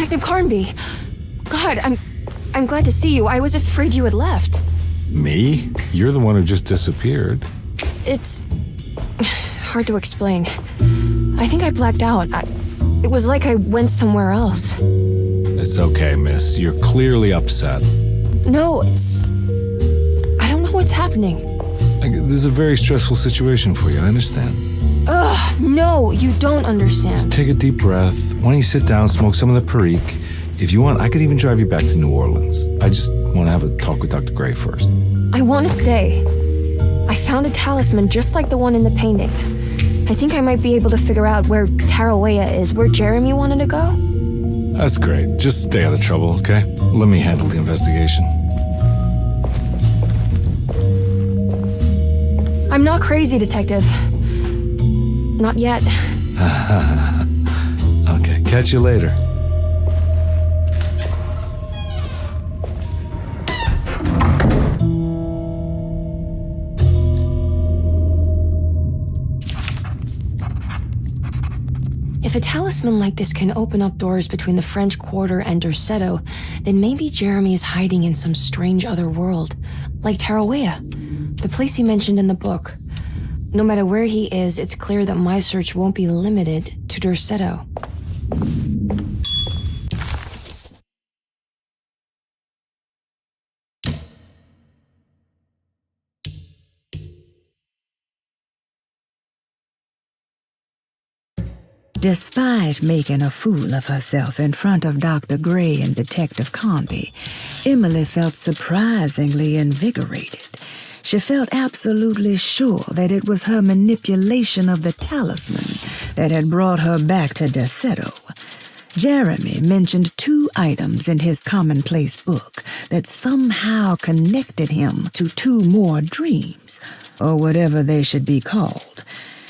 Detective Carnby. God, I'm glad to see you. I was afraid you had left. Me? You're the one who just disappeared. It's hard to explain. I think I blacked out. It was like I went somewhere else. It's okay, miss. You're clearly upset. No, I don't know what's happening. This is a very stressful situation for you, I understand. Ugh, no, you don't understand. Just take a deep breath. Why don't you sit down, smoke some of the perique? If you want, I could even drive you back to New Orleans. I just want to have a talk with Dr. Gray first. I want to stay. I found a talisman just like the one in the painting. I think I might be able to figure out where Tarawea is, where Jeremy wanted to go. That's great. Just stay out of trouble, okay? Let me handle the investigation. I'm not crazy, Detective. Not yet. Okay, catch you later. If a talisman like this can open up doors between the French Quarter and Derceto, then maybe Jeremy is hiding in some strange other world, like Tarawea, the place he mentioned in the book. No matter where he is, it's clear that my search won't be limited to Derceto. Despite making a fool of herself in front of Dr. Gray and Detective Carnby, Emily felt surprisingly invigorated. She felt absolutely sure that it was her manipulation of the talisman that had brought her back to Derceto. Jeremy mentioned 2 items in his commonplace book that somehow connected him to 2 more dreams, or whatever they should be called.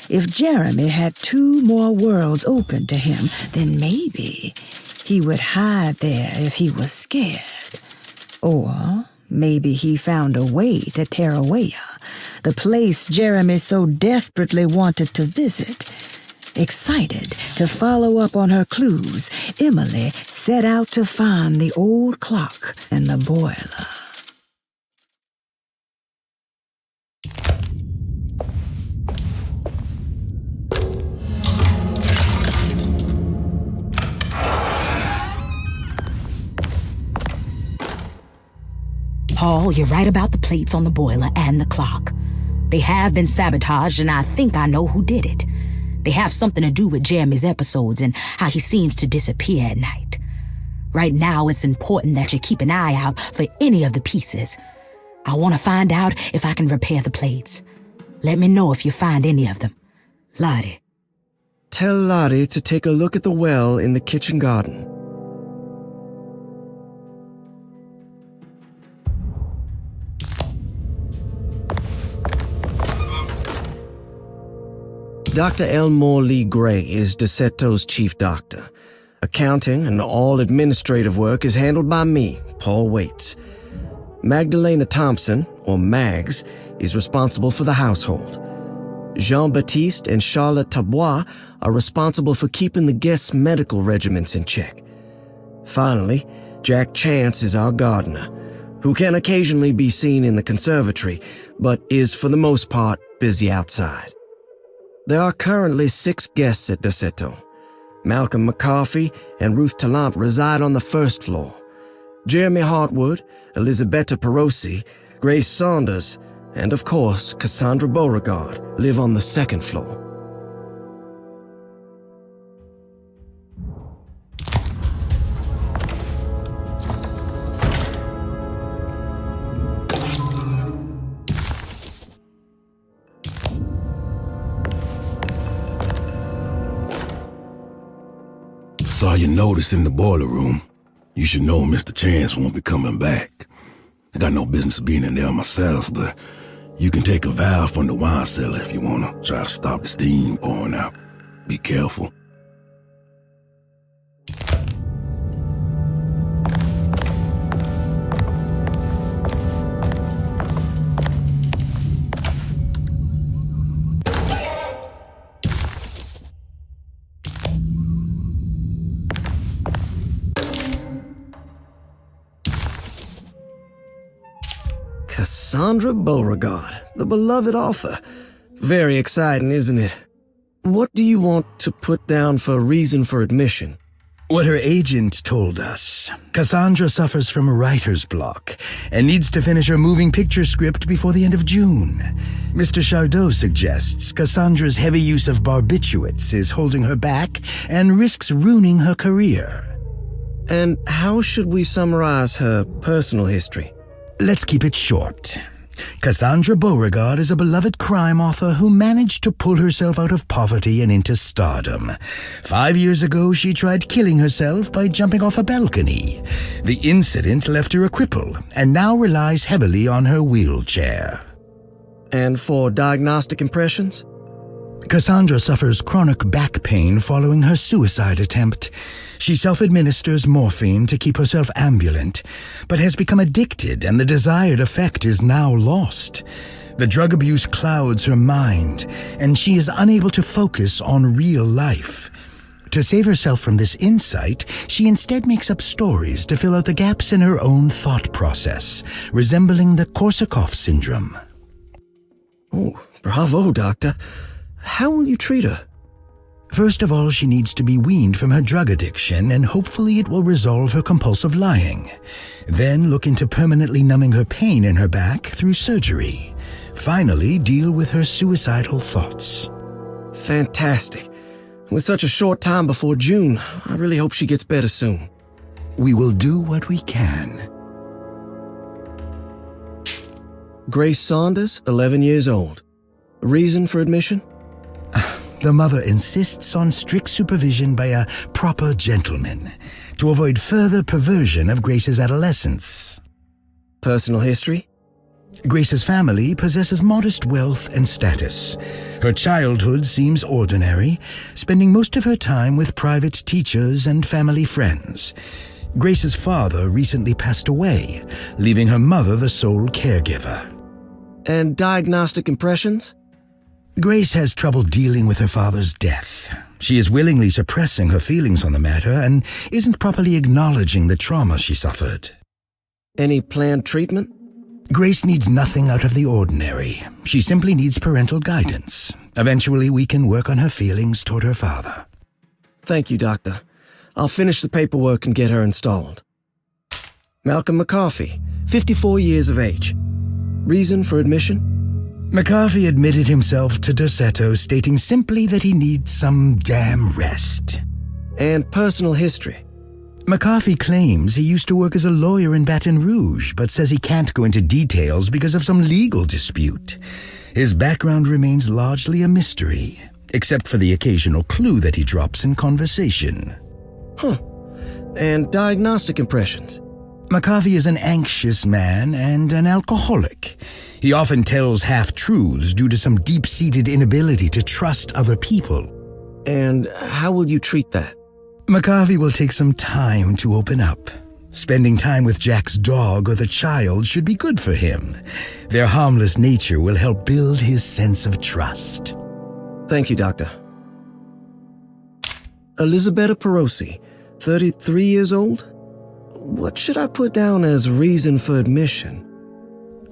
If Jeremy had 2 more worlds open to him, then maybe he would hide there if he was scared. Or maybe he found a way to Tarawea, the place Jeremy so desperately wanted to visit. Excited to follow up on her clues, Emily set out to find the old clock and the boiler. Paul, you're right about the plates on the boiler and the clock. They have been sabotaged, and I think I know who did it. They have something to do with Jeremy's episodes and how he seems to disappear at night. Right now, it's important that you keep an eye out for any of the pieces. I want to find out if I can repair the plates. Let me know if you find any of them. Lottie. Tell Lottie to take a look at the well in the kitchen garden. Dr. Elmore Lee Gray is Derceto's chief doctor. Accounting and all administrative work is handled by me, Paul Waits. Magdalena Thompson, or Mags, is responsible for the household. Jean-Baptiste and Charlotte Tabois are responsible for keeping the guests' medical regimens in check. Finally, Jack Chance is our gardener, who can occasionally be seen in the conservatory, but is for the most part busy outside. There are currently 6 guests at Derceto. Malcolm McCarthy and Ruth Tallant reside on the 1st floor. Jeremy Hartwood, Elisabetta Perosi, Grace Saunders, and of course Cassandra Beauregard live on the 2nd floor. Saw your notice in the boiler room. You should know Mr. Chance won't be coming back. I got no business being in there myself, but you can take a valve from the wine cellar if you want to try to stop the steam pouring out. Be careful. Cassandra Beauregard, the beloved author. Very exciting, isn't it? What do you want to put down for reason for admission? What her agent told us. Cassandra suffers from writer's block and needs to finish her moving picture script before the end of June. Mr. Chardot suggests Cassandra's heavy use of barbiturates is holding her back and risks ruining her career. And how should we summarize her personal history? Let's keep it short. Cassandra Beauregard is a beloved crime author who managed to pull herself out of poverty and into stardom. 5 years ago, she tried killing herself by jumping off a balcony. The incident left her a cripple and now relies heavily on her wheelchair. And for diagnostic impressions? Cassandra suffers chronic back pain following her suicide attempt. She self-administers morphine to keep herself ambulant, but has become addicted and the desired effect is now lost. The drug abuse clouds her mind, and she is unable to focus on real life. To save herself from this insight, she instead makes up stories to fill out the gaps in her own thought process, resembling the Korsakoff syndrome. Oh, bravo, Doctor. How will you treat her? First of all, she needs to be weaned from her drug addiction, and hopefully it will resolve her compulsive lying. Then look into permanently numbing her pain in her back through surgery. Finally, deal with her suicidal thoughts. Fantastic. With such a short time before June, I really hope she gets better soon. We will do what we can. Grace Saunders, 11 years old. Reason for admission? The mother insists on strict supervision by a proper gentleman to avoid further perversion of Grace's adolescence. Personal history? Grace's family possesses modest wealth and status. Her childhood seems ordinary, spending most of her time with private teachers and family friends. Grace's father recently passed away, leaving her mother the sole caregiver. And diagnostic impressions? Grace has trouble dealing with her father's death. She is willingly suppressing her feelings on the matter and isn't properly acknowledging the trauma she suffered. Any planned treatment? Grace needs nothing out of the ordinary. She simply needs parental guidance. Eventually, we can work on her feelings toward her father. Thank you, Doctor. I'll finish the paperwork and get her installed. Malcolm McCarthy, 54 years of age. Reason for admission? McCarthy admitted himself to Derceto, stating simply that he needs some damn rest. And personal history? McCarthy claims he used to work as a lawyer in Baton Rouge, but says he can't go into details because of some legal dispute. His background remains largely a mystery, except for the occasional clue that he drops in conversation. And diagnostic impressions? McCarthy is an anxious man and an alcoholic. He often tells half-truths due to some deep-seated inability to trust other people. And how will you treat that? McCarthy will take some time to open up. Spending time with Jack's dog or the child should be good for him. Their harmless nature will help build his sense of trust. Thank you, Doctor. Elisabetta Perosi, 33 years old? What should I put down as reason for admission?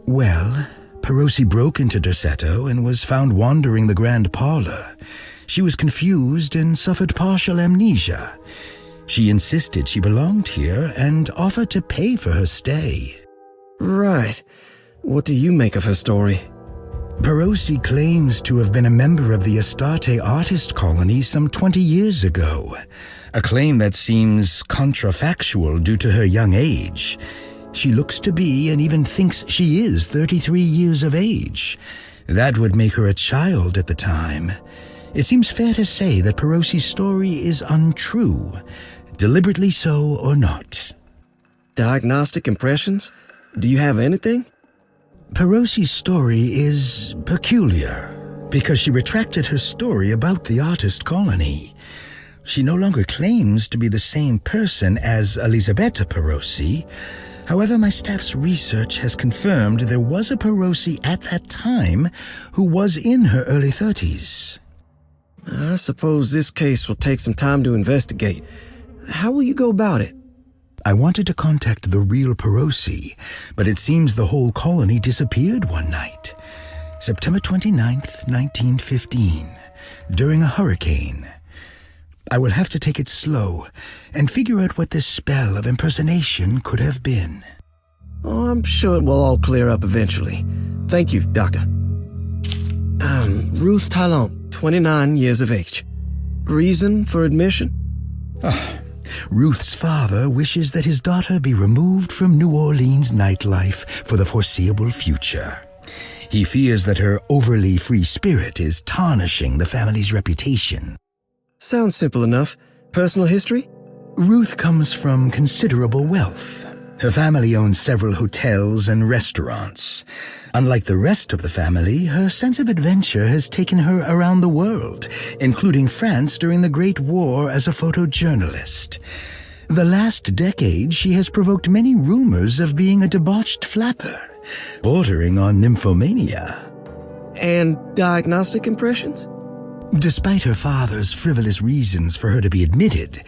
Well, Perosi broke into Derceto and was found wandering the grand parlor. She was confused and suffered partial amnesia. She insisted she belonged here and offered to pay for her stay. Right. What do you make of her story? Perosi claims to have been a member of the Astarte artist colony some 20 years ago, a claim that seems contrafactual due to her young age. She looks to be and even thinks she is 33 years of age. That would make her a child at the time. It seems fair to say that Perosi's story is untrue, deliberately so or not. Diagnostic impressions? Do you have anything? Perosi's story is peculiar because she retracted her story about the artist colony. She no longer claims to be the same person as Elisabetta Perosi. However, my staff's research has confirmed there was a Perosi at that time who was in her early 30s. I suppose this case will take some time to investigate. How will you go about it? I wanted to contact the real Perosi, but it seems the whole colony disappeared one night. September 29th, 1915, during a hurricane. I will have to take it slow and figure out what this spell of impersonation could have been. Oh, I'm sure it will all clear up eventually. Thank you, Doctor. Ruth Talon, 29 years of age. Reason for admission? Ruth's father wishes that his daughter be removed from New Orleans nightlife for the foreseeable future. He fears that her overly free spirit is tarnishing the family's reputation. Sounds simple enough. Personal history? Ruth comes from considerable wealth. Her family owns several hotels and restaurants. Unlike the rest of the family, her sense of adventure has taken her around the world, including France during the Great War as a photojournalist. The last decade, she has provoked many rumors of being a debauched flapper, bordering on nymphomania. And diagnostic impressions? Despite her father's frivolous reasons for her to be admitted,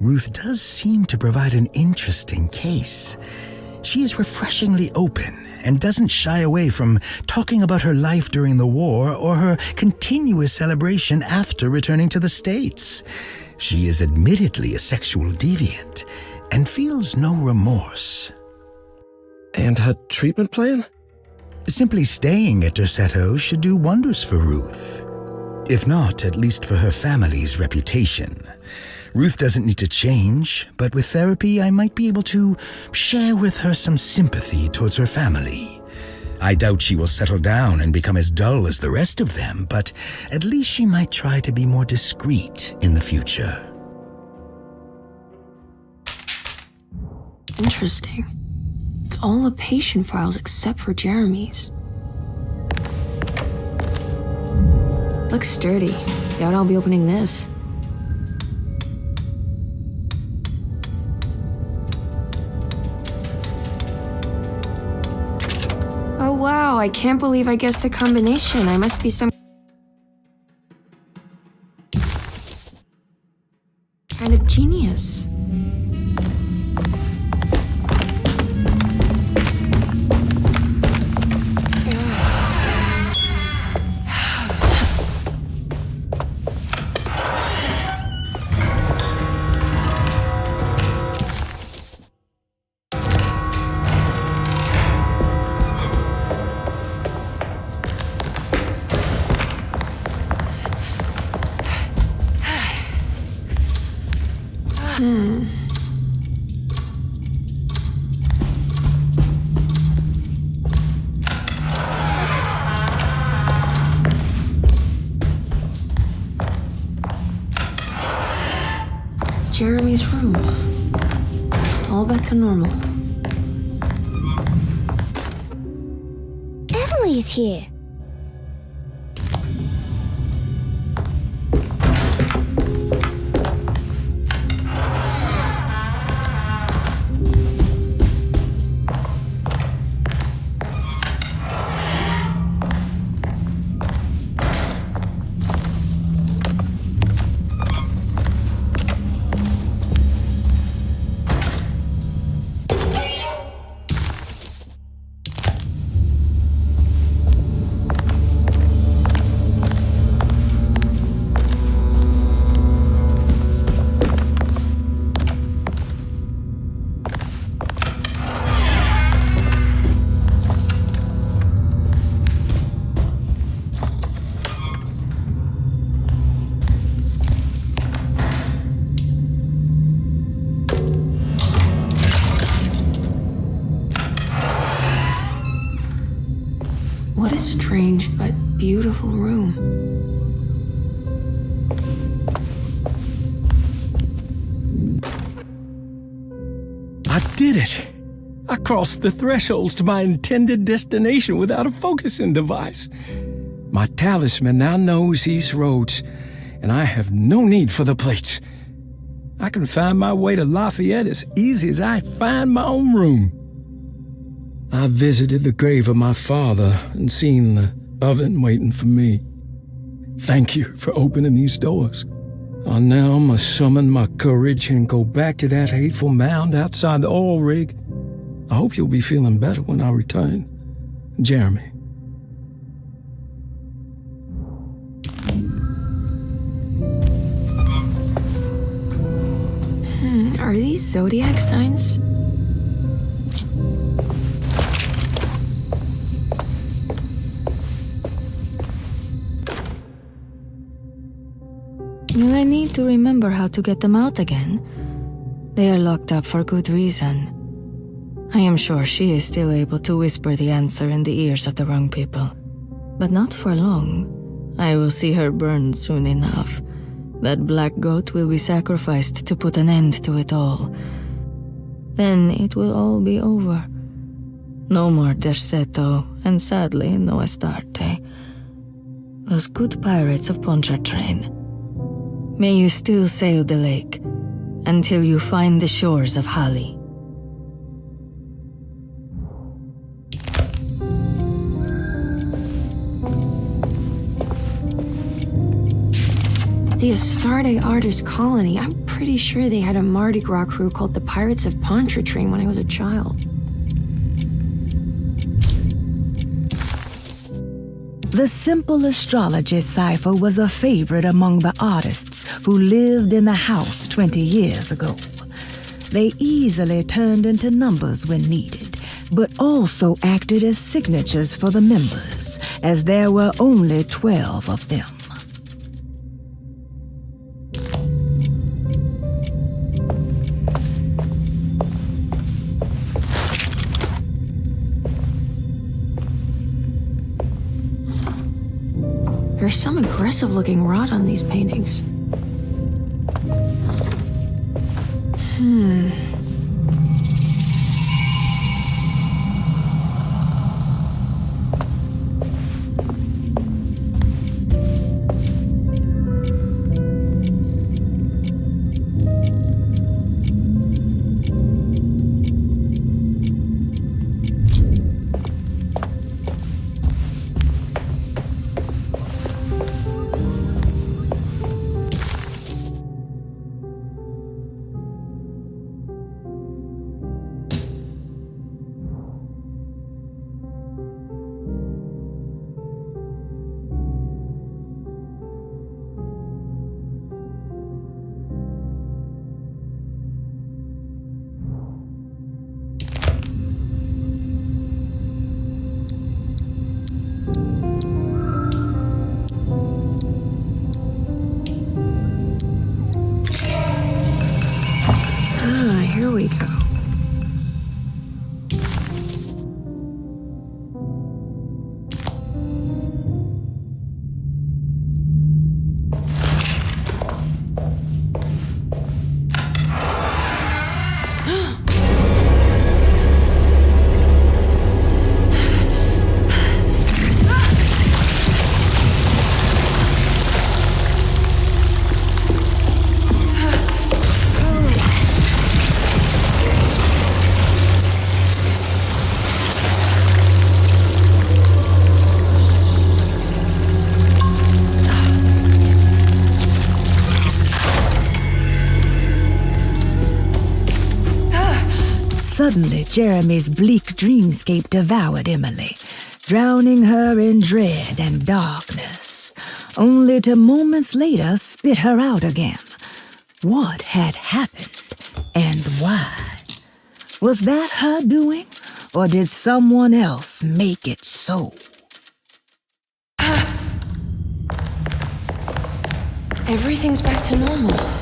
Ruth does seem to provide an interesting case. She is refreshingly open and doesn't shy away from talking about her life during the war or her continuous celebration after returning to the States. She is admittedly a sexual deviant and feels no remorse. And her treatment plan? Simply staying at Derceto should do wonders for Ruth. If not, at least for her family's reputation. Ruth doesn't need to change, but with therapy, I might be able to share with her some sympathy towards her family. I doubt she will settle down and become as dull as the rest of them, but at least she might try to be more discreet in the future. Interesting. It's all the patient files except for Jeremy's. Looks sturdy. Doubt I'll be opening this. Oh wow, I can't believe I guessed the combination. I must be some kind of genius. Jeremy's room. All back to normal. Emily's here. What a strange but beautiful room. I did it! I crossed the thresholds to my intended destination without a focusing device. My talisman now knows these roads, and I have no need for the plates. I can find my way to Lafayette as easy as I find my own room. I visited the grave of my father and seen the oven waiting for me. Thank you for opening these doors. I now must summon my courage and go back to that hateful mound outside the oil rig. I hope you'll be feeling better when I return. Jeremy. Are these zodiac signs? Will I need to remember how to get them out again? They are locked up for good reason. I am sure she is still able to whisper the answer in the ears of the wrong people. But not for long. I will see her burned soon enough. That black goat will be sacrificed to put an end to it all. Then it will all be over. No more Derceto, and sadly, no Astarte. Those good pirates of Pontchartrain. May you still sail the lake, until you find the shores of Hali. The Astarte Artist Colony. I'm pretty sure they had a Mardi Gras crew called the Pirates of Pontchartrain when I was a child. The simple astrology cipher was a favorite among the artists who lived in the house 20 years ago. They easily turned into numbers when needed, but also acted as signatures for the members, as there were only 12 of them. There's some aggressive-looking rot on these paintings. Here we go. Suddenly, Jeremy's bleak dreamscape devoured Emily, drowning her in dread and darkness, only to moments later spit her out again. What had happened, and why? Was that her doing, or did someone else make it so? Everything's back to normal.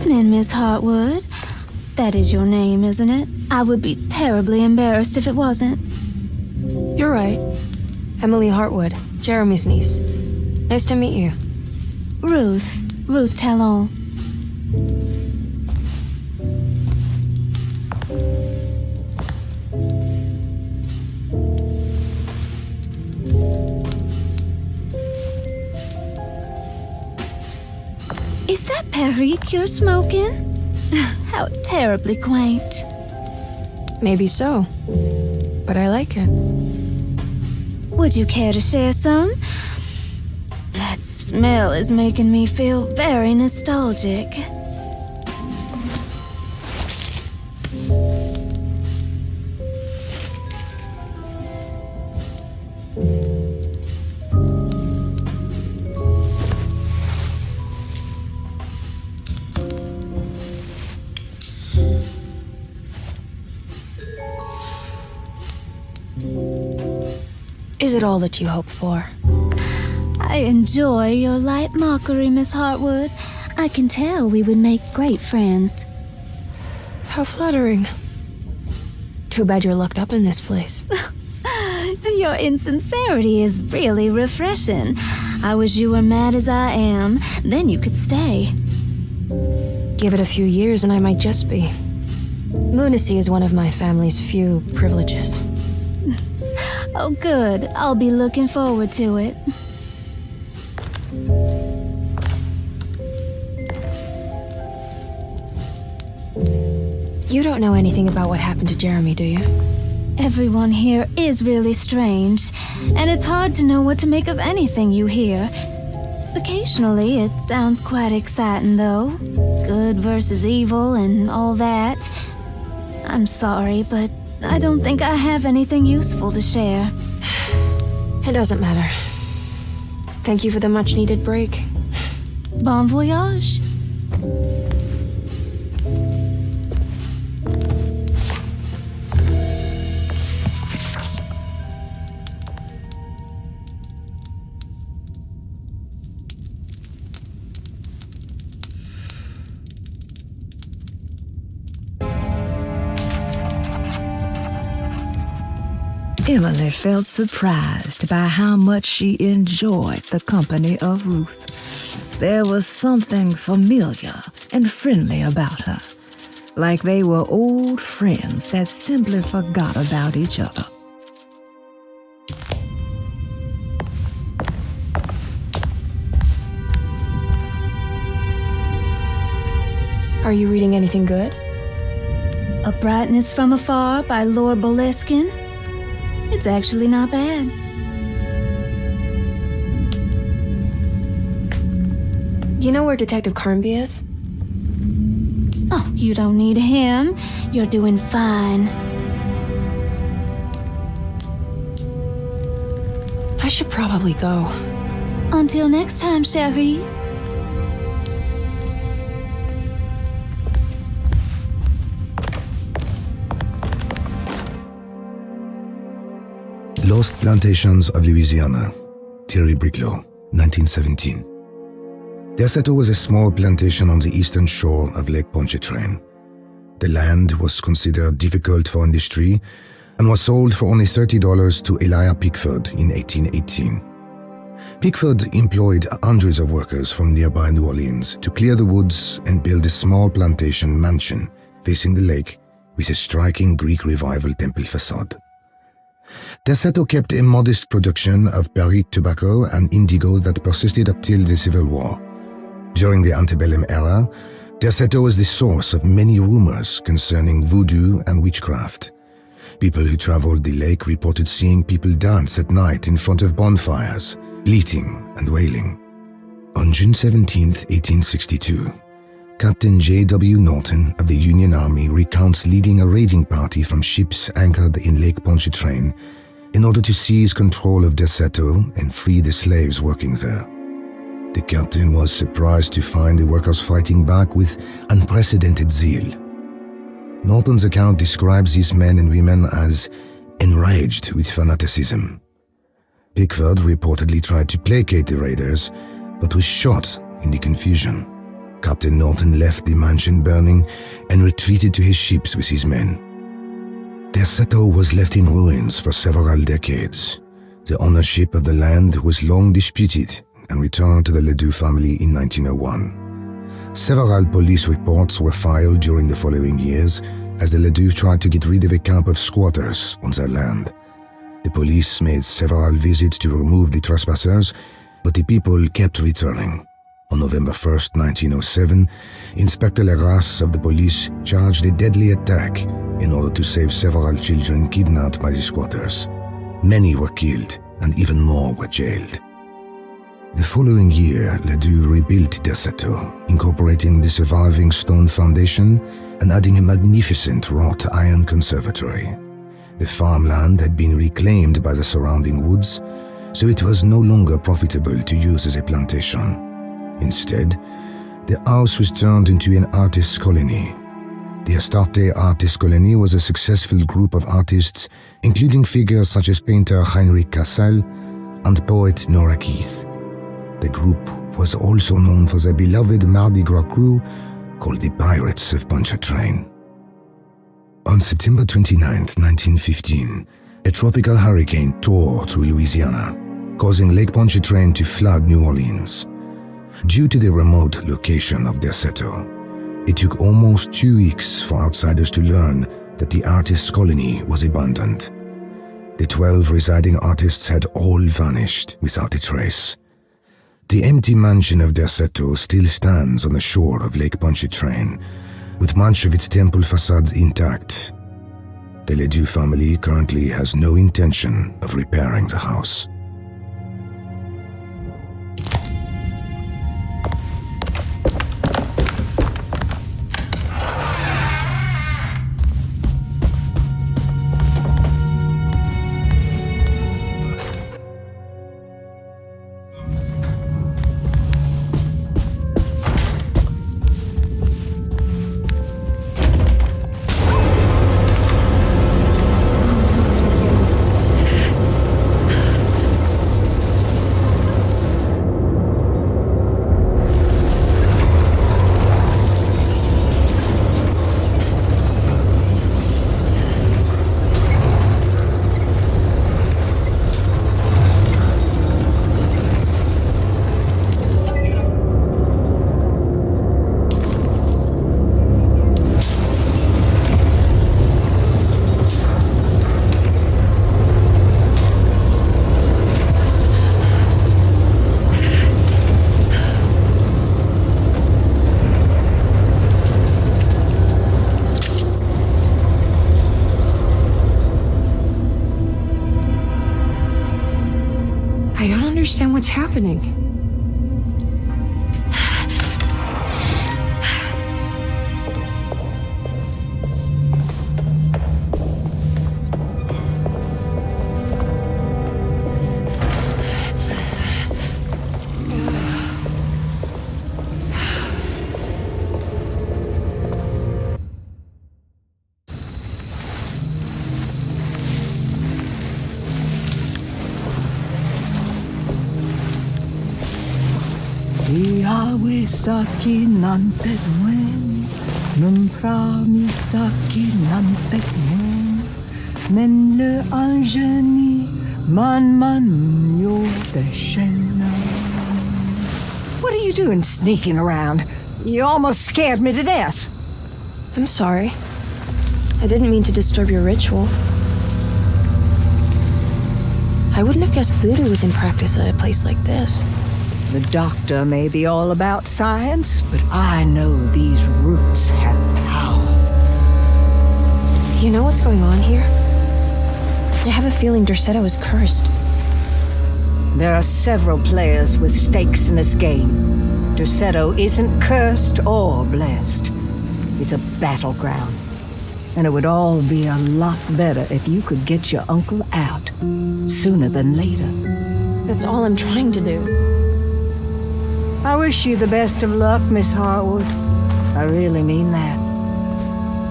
evening, Miss Hartwood. That is your name, isn't it? I would be terribly embarrassed if it wasn't. You're right. Emily Hartwood, Jeremy's niece. Nice to meet you. Ruth Talon. Is that Perique you're smoking? How terribly quaint. Maybe so, but I like it. Would you care to share some? That smell is making me feel very nostalgic. Is it all that you hope for? I enjoy your light mockery, Miss Hartwood. I can tell we would make great friends. How flattering. Too bad you're locked up in this place. Your insincerity is really refreshing. I wish you were mad as I am. Then you could stay. Give it a few years and I might just be. Lunacy is one of my family's few privileges. Oh, good. I'll be looking forward to it. You don't know anything about what happened to Jeremy, do you? Everyone here is really strange, and it's hard to know what to make of anything you hear. Occasionally, it sounds quite exciting, though. Good versus evil and all that. I'm sorry, but I don't think I have anything useful to share. It doesn't matter. Thank you for the much-needed break. Bon voyage. Emily felt surprised by how much she enjoyed the company of Ruth. There was something familiar and friendly about her, like they were old friends that simply forgot about each other. Are you reading anything good? A Brightness from Afar by Lord Boleskine. It's actually not bad. You know where Detective Carnby is? Oh, you don't need him. You're doing fine. I should probably go. Until next time, chérie. Lost Plantations of Louisiana, Thierry Briclot, 1917. Derceto was a small plantation on the eastern shore of Lake Pontchartrain. The land was considered difficult for industry and was sold for only $30 to Elijah Pickford in 1818. Pickford employed hundreds of workers from nearby New Orleans to clear the woods and build a small plantation mansion facing the lake with a striking Greek Revival temple facade. Derceto kept a modest production of Perique tobacco and indigo that persisted up till the Civil War. During the antebellum era, Derceto was the source of many rumors concerning voodoo and witchcraft. People who traveled the lake reported seeing people dance at night in front of bonfires, bleating and wailing. On June 17, 1862, Captain J.W. Norton of the Union Army recounts leading a raiding party from ships anchored in Lake Pontchartrain in order to seize control of Derceto and free the slaves working there. The captain was surprised to find the workers fighting back with unprecedented zeal. Norton's account describes these men and women as enraged with fanaticism. Pickford reportedly tried to placate the raiders, but was shot in the confusion. Captain Norton left the mansion burning and retreated to his ships with his men. Derceto was left in ruins for several decades. The ownership of the land was long disputed and returned to the Ledoux family in 1901. Several police reports were filed during the following years as the Ledoux tried to get rid of a camp of squatters on their land. The police made several visits to remove the trespassers, but the people kept returning. On November 1st, 1907, Inspector Legrasse of the police charged a deadly attack in order to save several children kidnapped by the squatters. Many were killed, and even more were jailed. The following year, Ledoux rebuilt Derceto, incorporating the surviving stone foundation and adding a magnificent wrought iron conservatory. The farmland had been reclaimed by the surrounding woods, so it was no longer profitable to use as a plantation. Instead, the house was turned into an artist's colony. The Astarte Artist Colony was a successful group of artists, including figures such as painter Heinrich Cassel and poet Nora Keith. The group was also known for their beloved Mardi Gras crew called the Pirates of Pontchartrain. On September 29, 1915, a tropical hurricane tore through Louisiana, causing Lake Pontchartrain to flood New Orleans. Due to the remote location of Derceto, it took almost 2 weeks for outsiders to learn that the artist's colony was abandoned. The 12 residing artists had all vanished without a trace. The empty mansion of Derceto still stands on the shore of Lake Pontchartrain, with much of its temple facade intact. The Ledoux family currently has no intention of repairing the house. Understand what's happening. Saki nantet mwen, numprami saki nantet mwen, men le anjeni man yo deshena. What are you doing sneaking around? You almost scared me to death. I'm sorry. I didn't mean to disturb your ritual. I wouldn't have guessed voodoo was in practice at a place like this. The doctor may be all about science, but I know these roots have power. You know what's going on here? I have a feeling Derceto is cursed. There are several players with stakes in this game. Derceto isn't cursed or blessed. It's a battleground. And it would all be a lot better if you could get your uncle out sooner than later. That's all I'm trying to do. I wish you the best of luck, Miss Hartwood. I really mean that.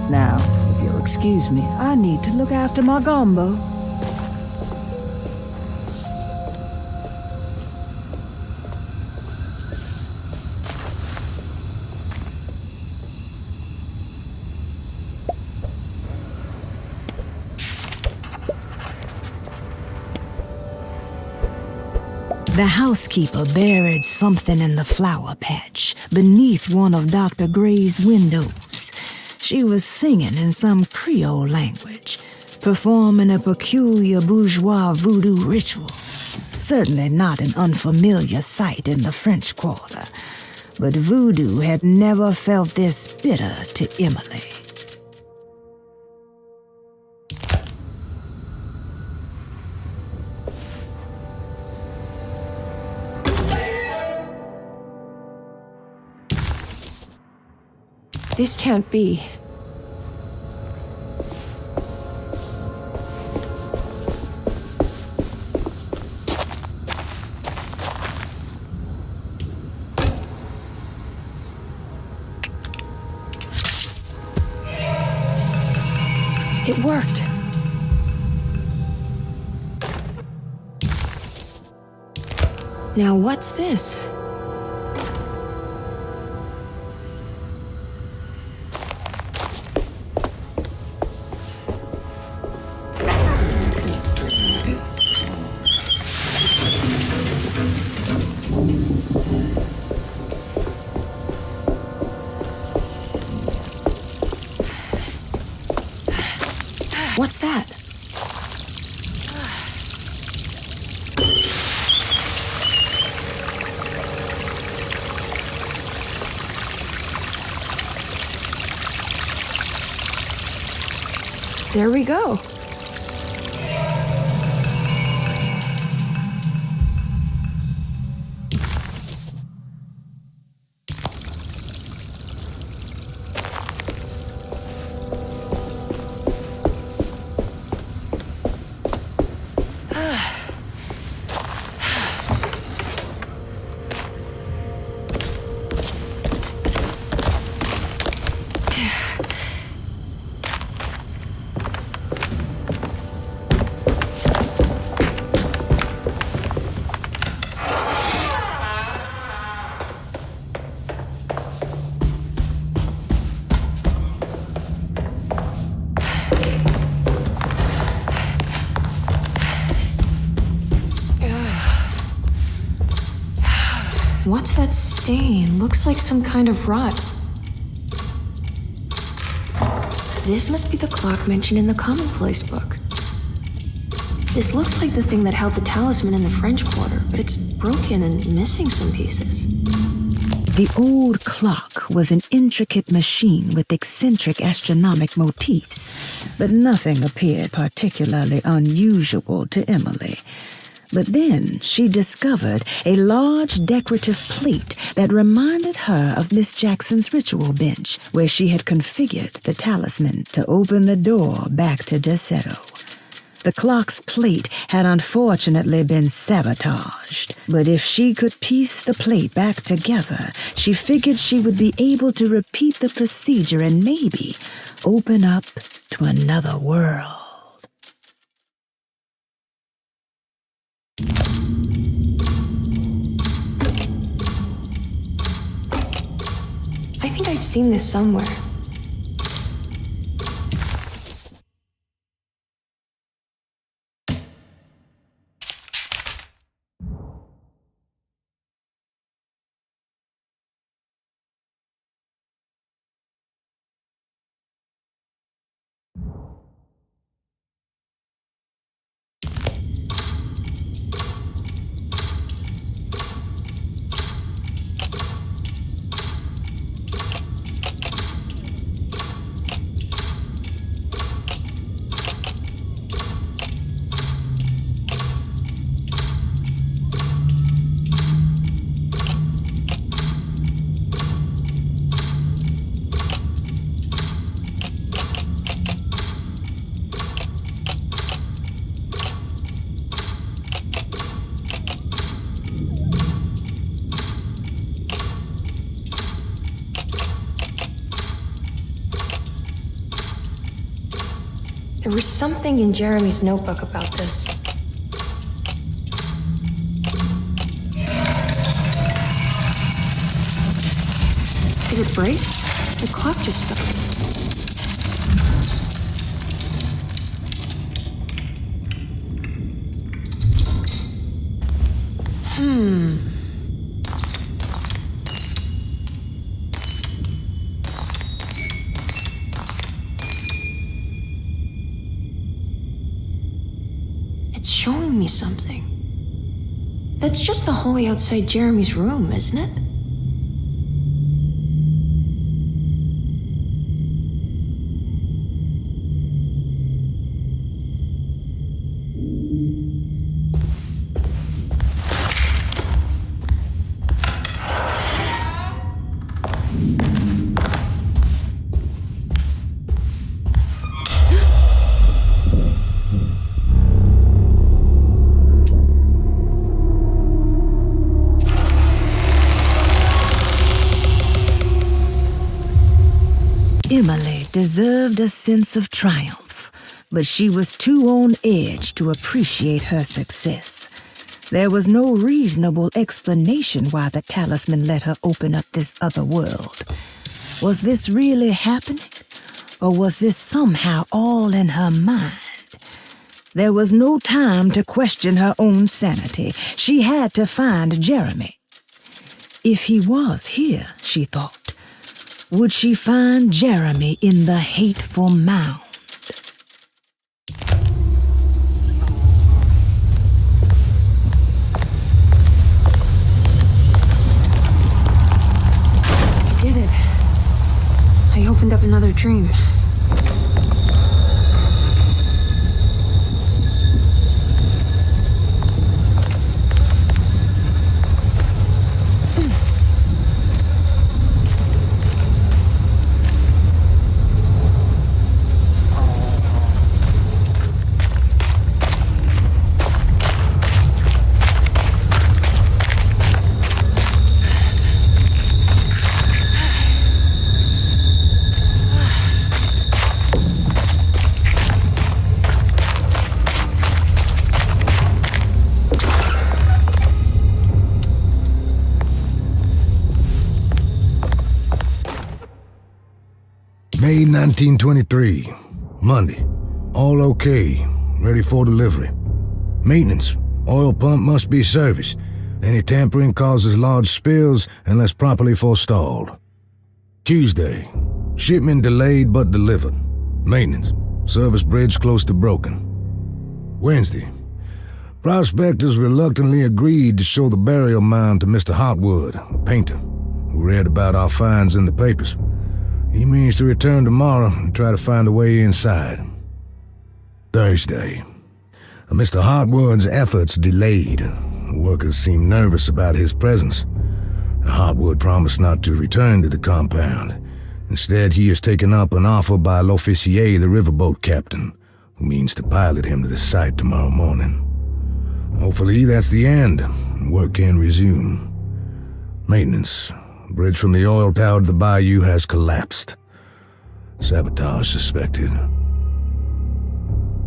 Now, if you'll excuse me, I need to look after my gumbo. The housekeeper buried something in the flower patch beneath one of Dr. Gray's windows. She was singing in some Creole language, performing a peculiar bourgeois voodoo ritual. Certainly not an unfamiliar sight in the French Quarter, but voodoo had never felt this bitter to Emily. This can't be. It worked. Now what's this? What's that? There we go. What's that stain? Looks like some kind of rot. This must be the clock mentioned in the commonplace book. This looks like the thing that held the talisman in the French Quarter, but it's broken and missing some pieces. The old clock was an intricate machine with eccentric astronomic motifs, but nothing appeared particularly unusual to Emily. But then she discovered a large decorative plate that reminded her of Miss Jackson's ritual bench, where she had configured the talisman to open the door back to Derceto. The clock's plate had unfortunately been sabotaged, but if she could piece the plate back together, she figured she would be able to repeat the procedure and maybe open up to another world. I think I've seen this somewhere. There was something in Jeremy's notebook about this. Did it break? The clock just stopped. showing me something. That's just the hallway outside Jeremy's room, isn't it? Emily deserved a sense of triumph, but she was too on edge to appreciate her success. There was no reasonable explanation why the talisman let her open up this other world. Was this really happening? Or was this somehow all in her mind? There was no time to question her own sanity. She had to find Jeremy. If he was here, she thought, would she find Jeremy in the hateful mound? I did it. I opened up another dream. May 1923, Monday. All okay, ready for delivery. Maintenance, oil pump must be serviced. Any tampering causes large spills unless properly forestalled. Tuesday, shipment delayed but delivered. Maintenance, service bridge close to broken. Wednesday, prospectors reluctantly agreed to show the burial mound to Mr. Hartwood, a painter, who read about our finds in the papers. He means to return tomorrow and try to find a way inside. Thursday, Mr. Hartwood's efforts delayed. The workers seemed nervous about his presence. Hartwood promised not to return to the compound. Instead, he has taken up an offer by l'officier, the riverboat captain, who means to pilot him to the site tomorrow morning. Hopefully, that's the end, and work can resume. Maintenance. Bridge from the oil tower to the bayou has collapsed. Sabotage suspected.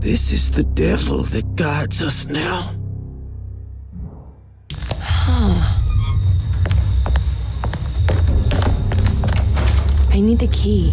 This is the devil that guides us now. I need the key.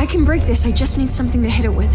can break this, I just need something to hit it with.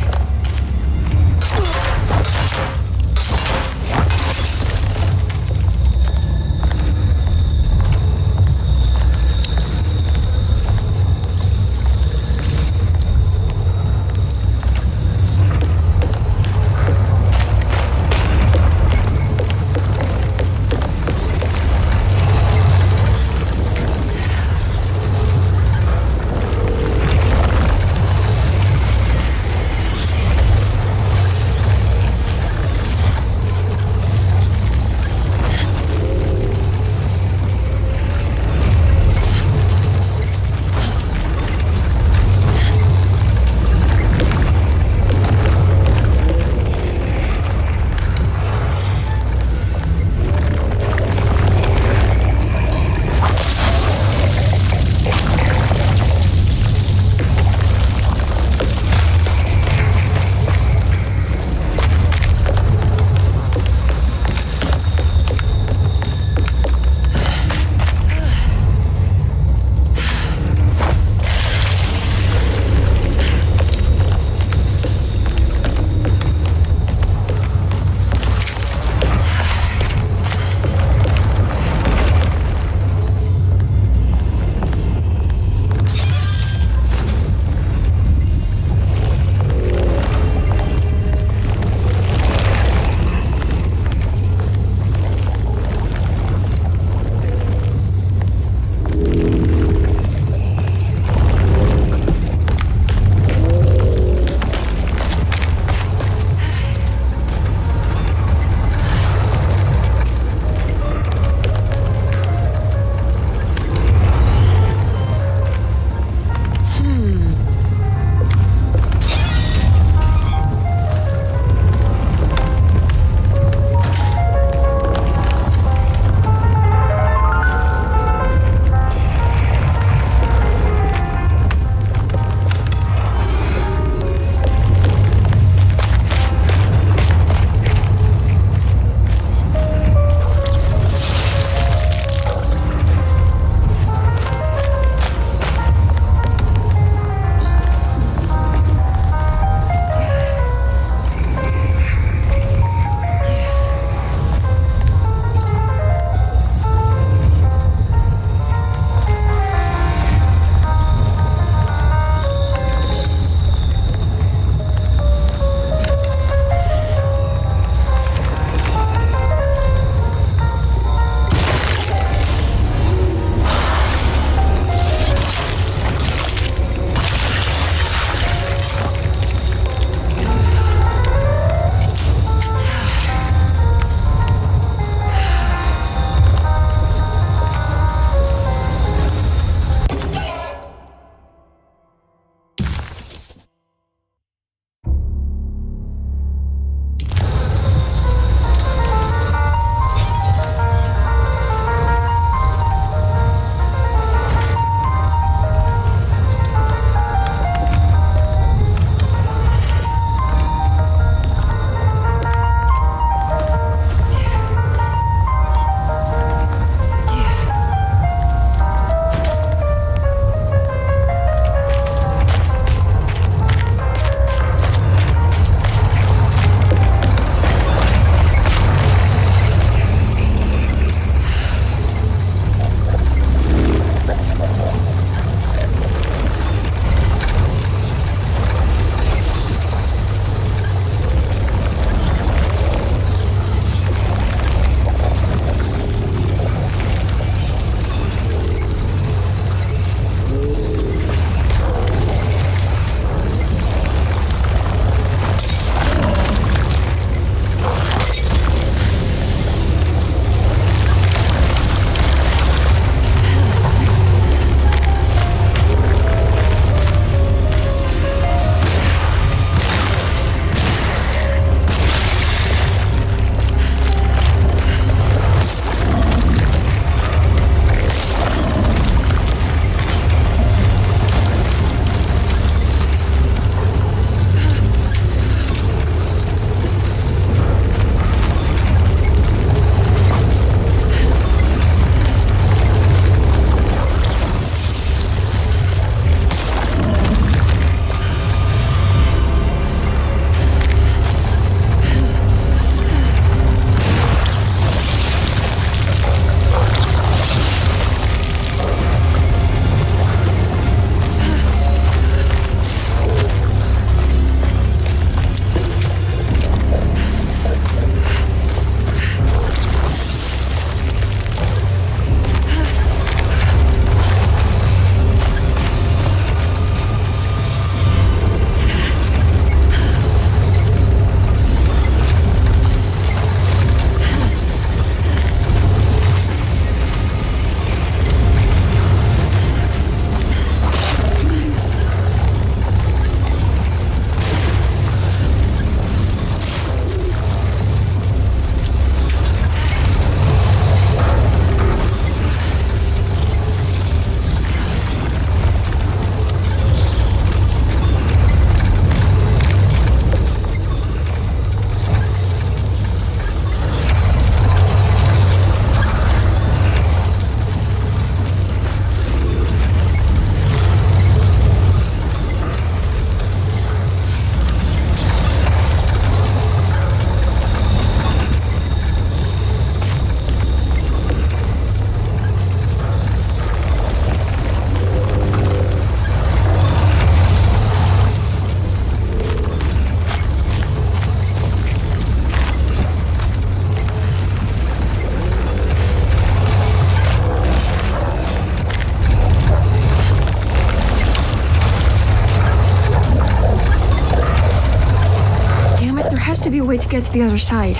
get to the other side.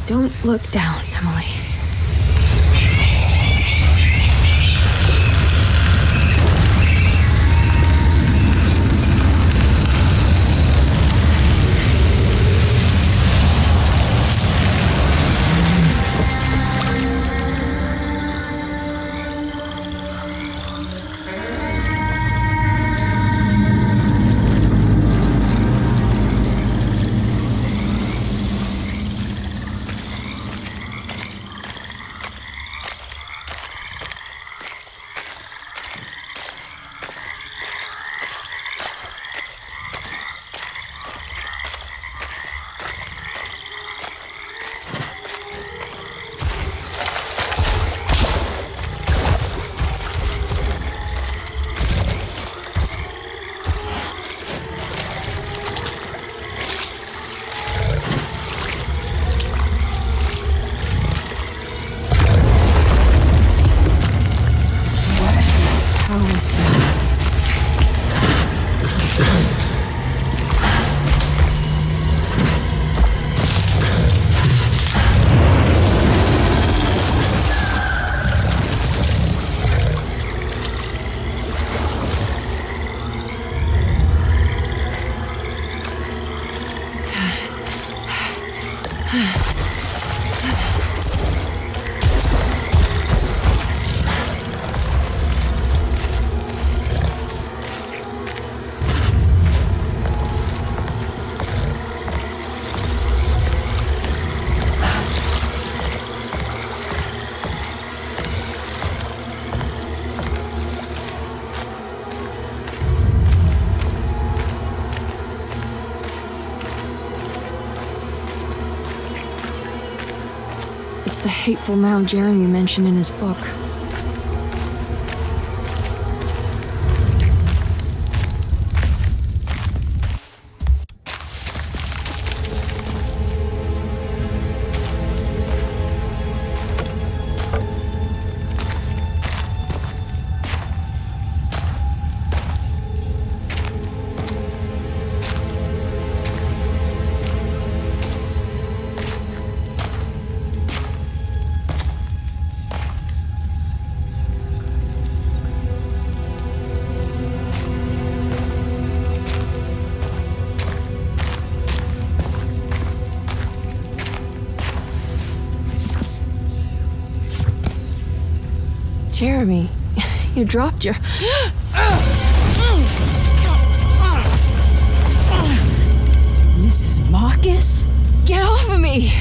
Don't look down, Emily. hateful mound Jeremy mentioned in his book. Jeremy, you dropped your... Mrs. Marcus? Get off of me!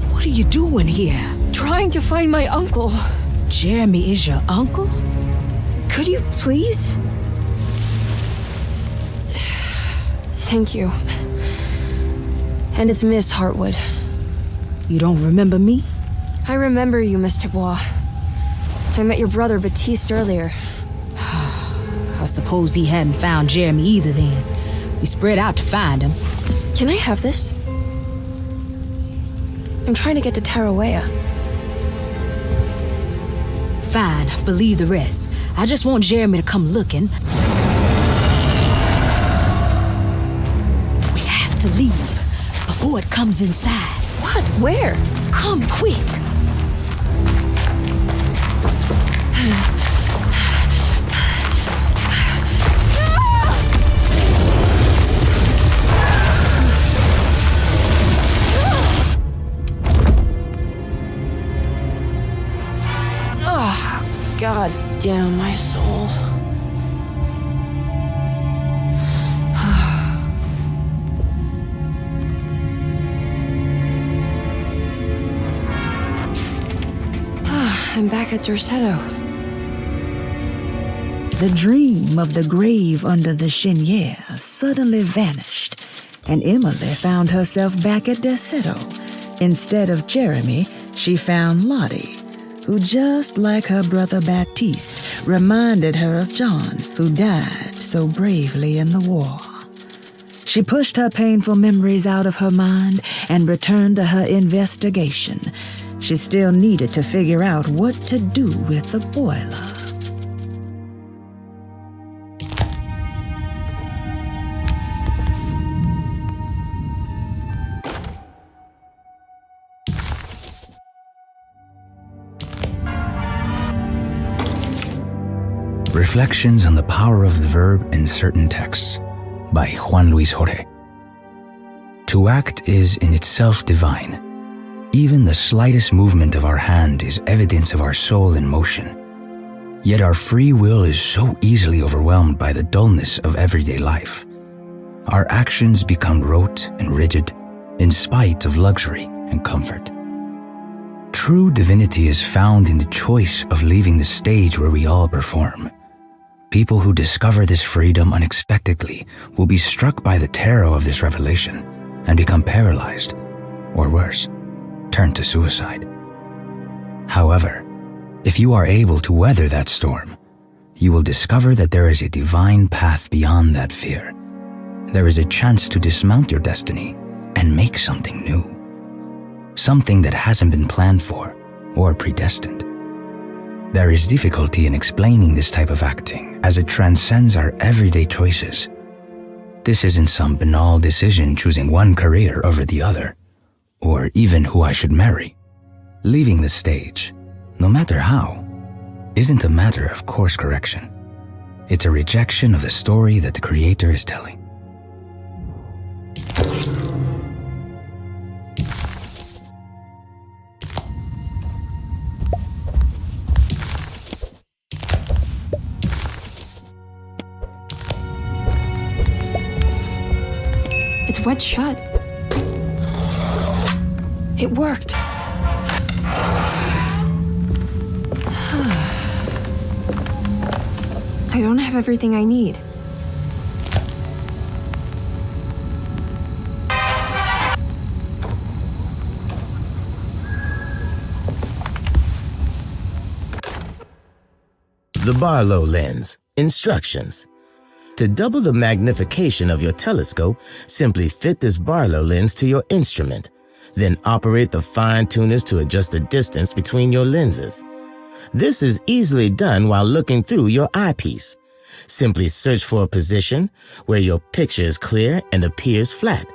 What are you doing here? Trying to find my uncle. Jeremy is your uncle? Could you please? Thank you. And it's Miss Hartwood. You don't remember me? I remember you, Mr. Bois. I met your brother Baptiste earlier. I suppose he hadn't found Jeremy either then. We spread out to find him. Can I have this? I'm trying to get to Tarawea. Fine, believe the rest. I just want Jeremy to come looking. We have to leave before it comes inside. What? Where? Come quick. Oh, God damn my soul. I'm back at Derceto. The dream of the grave under the cheniere suddenly vanished, and Emily found herself back at Derceto. Instead of Jeremy, she found Lottie, who, just like her brother Baptiste, reminded her of John, who died so bravely in the war. She pushed her painful memories out of her mind and returned to her investigation. She still needed to figure out what to do with the boiler. Reflections on the Power of the Verb in Certain Texts by Juan Luis Jorge. To act is in itself divine. Even the slightest movement of our hand is evidence of our soul in motion. Yet our free will is so easily overwhelmed by the dullness of everyday life. Our actions become rote and rigid in spite of luxury and comfort. True divinity is found in the choice of leaving the stage where we all perform. People who discover this freedom unexpectedly will be struck by the terror of this revelation and become paralyzed, or worse, turn to suicide. However, if you are able to weather that storm, you will discover that there is a divine path beyond that fear. There is a chance to dismount your destiny and make something new. Something that hasn't been planned for or predestined. There is difficulty in explaining this type of acting as it transcends our everyday choices. This isn't some banal decision choosing one career over the other, or even who I should marry. Leaving the stage, no matter how, isn't a matter of course correction. It's a rejection of the story that the Creator is telling. It's wet shut. It worked. I don't have everything I need. The Barlow lens. Instructions. To double the magnification of your telescope, simply fit this Barlow lens to your instrument. Then operate the fine tuners to adjust the distance between your lenses. This is easily done while looking through your eyepiece. Simply search for a position where your picture is clear and appears flat.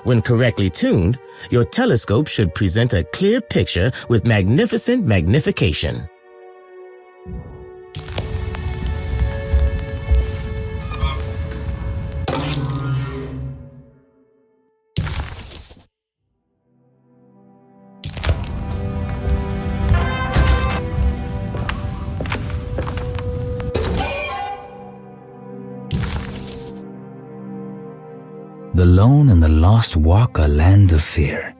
When correctly tuned, your telescope should present a clear picture with magnificent magnification. The lone and the lost walk a land of fear.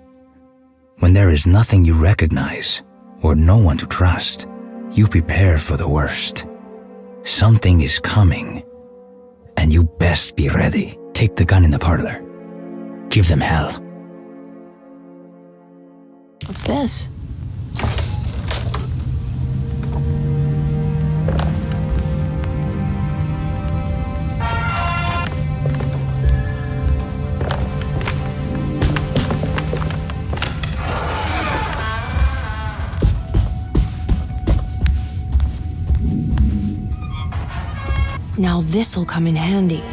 When there is nothing you recognize or no one to trust, you prepare for the worst. Something is coming, and you best be ready. Take the gun in the parlor. Give them hell. What's this? Now this'll come in handy.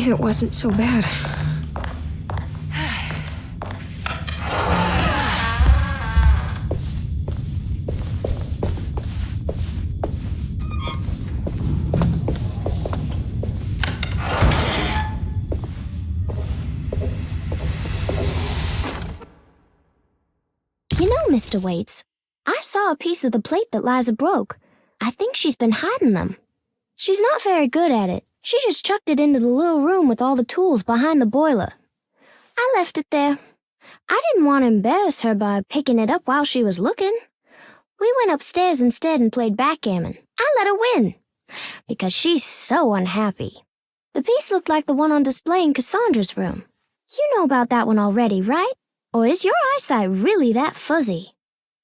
It wasn't so bad. You know, Mr. Waits, I saw a piece of the plate that Liza broke. I think she's been hiding them. She's not very good at it. She just chucked it into the little room with all the tools behind the boiler. I left it there. I didn't want to embarrass her by picking it up while she was looking. We went upstairs instead and played backgammon. I let her win, because she's so unhappy. The piece looked like the one on display in Cassandra's room. You know about that one already, right? Or is your eyesight really that fuzzy?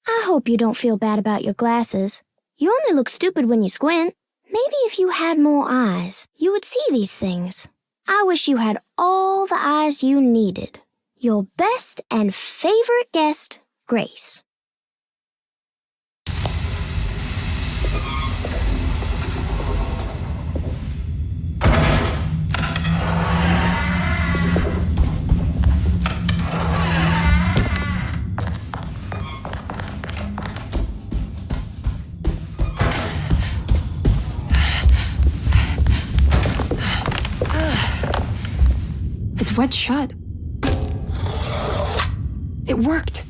I hope you don't feel bad about your glasses. You only look stupid when you squint. Maybe if you had more eyes, you would see these things. I wish you had all the eyes you needed. Your best and favorite guest, Grace. It's wet shut. It worked.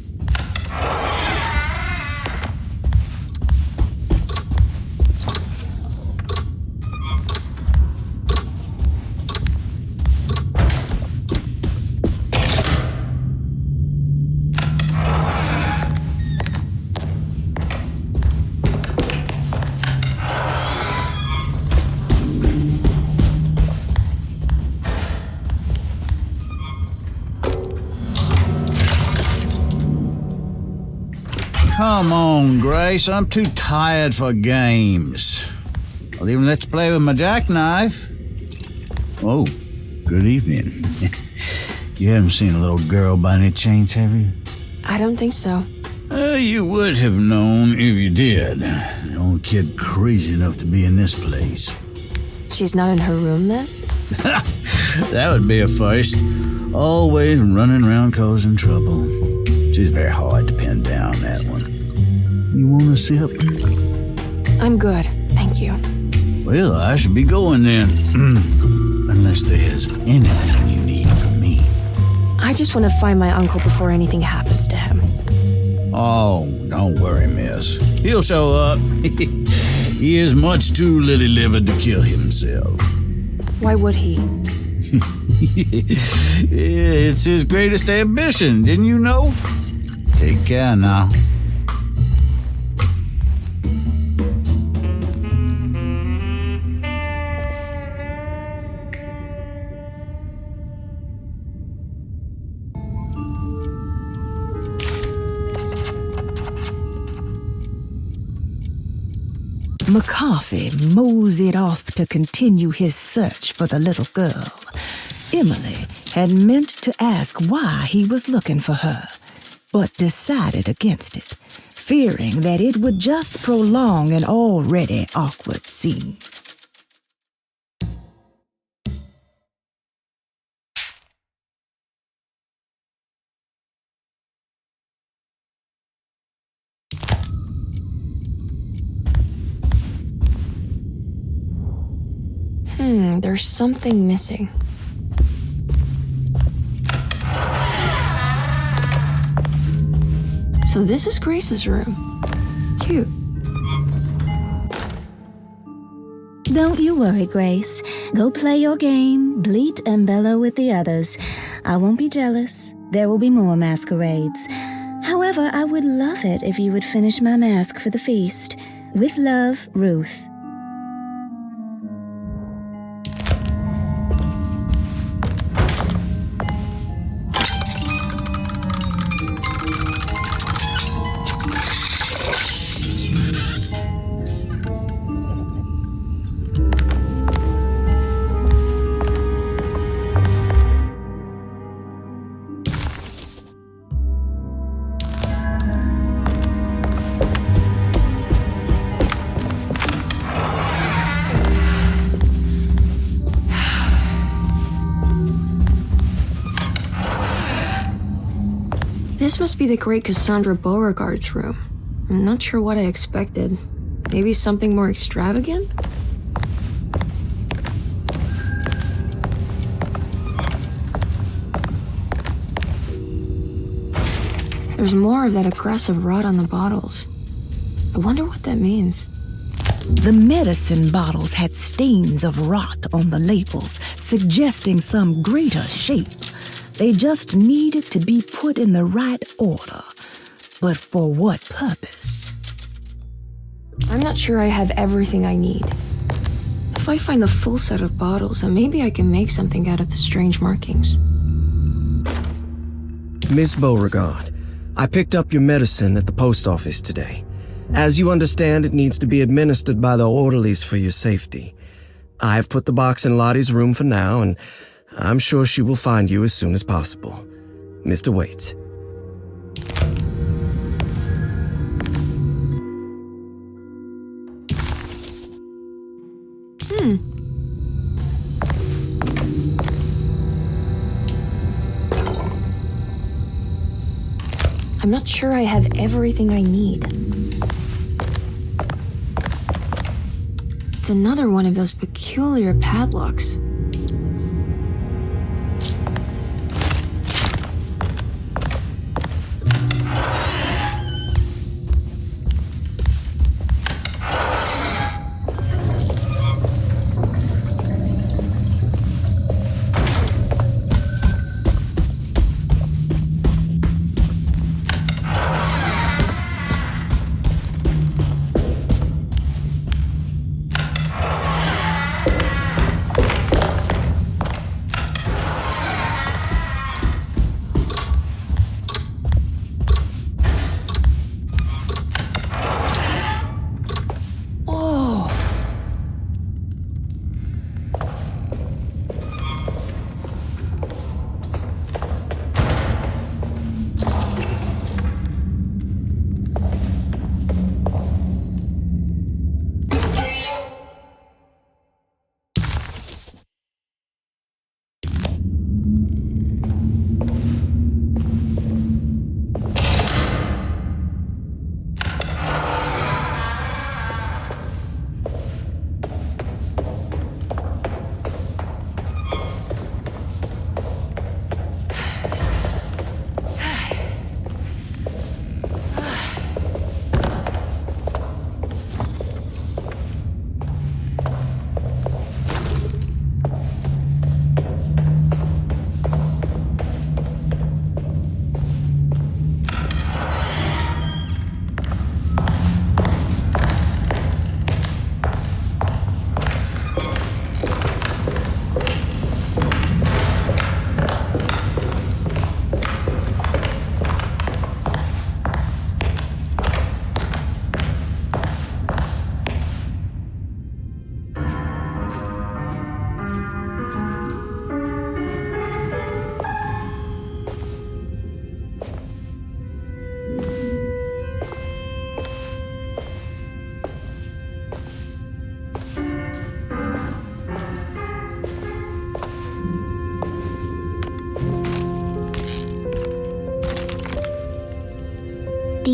Come on, Grace. I'm too tired for games. I'll even let you play with my jackknife. Oh, good evening. You haven't seen a little girl by any chance, have you? I don't think so. You would have known if you did. The only kid crazy enough to be in this place. She's not in her room then? That would be a first. Always running around causing trouble. She's very hard to pin down, that one. You want a sip? I'm good, thank you. Well, I should be going then. Unless there's anything you need from me. I just want to find my uncle before anything happens to him. Oh, don't worry, miss. He'll show up. He is much too lily-livered to kill himself. Why would he? It's his greatest ambition, didn't you know? Take care now. McCarthy moseyed off to continue his search for the little girl. Emily had meant to ask why he was looking for her, but decided against it, fearing that it would just prolong an already awkward scene. There's something missing. So this is Grace's room. Cute. Don't you worry, Grace. Go play your game, bleat and bellow with the others. I won't be jealous. There will be more masquerades. However, I would love it if you would finish my mask for the feast. With love, Ruth. This must be the great Cassandra Beauregard's room. I'm not sure what I expected. Maybe something more extravagant? There's more of that aggressive rot on the bottles. I wonder what that means. The medicine bottles had stains of rot on the labels, suggesting some greater shape. They just needed to be put in the right order. But for what purpose? I'm not sure I have everything I need. If I find the full set of bottles, then maybe I can make something out of the strange markings. Miss Beauregard, I picked up your medicine at the post office today. As you understand, it needs to be administered by the orderlies for your safety. I've put the box in Lottie's room for now, and I'm sure she will find you as soon as possible. Mr. Waits. I'm not sure I have everything I need. It's another one of those peculiar padlocks.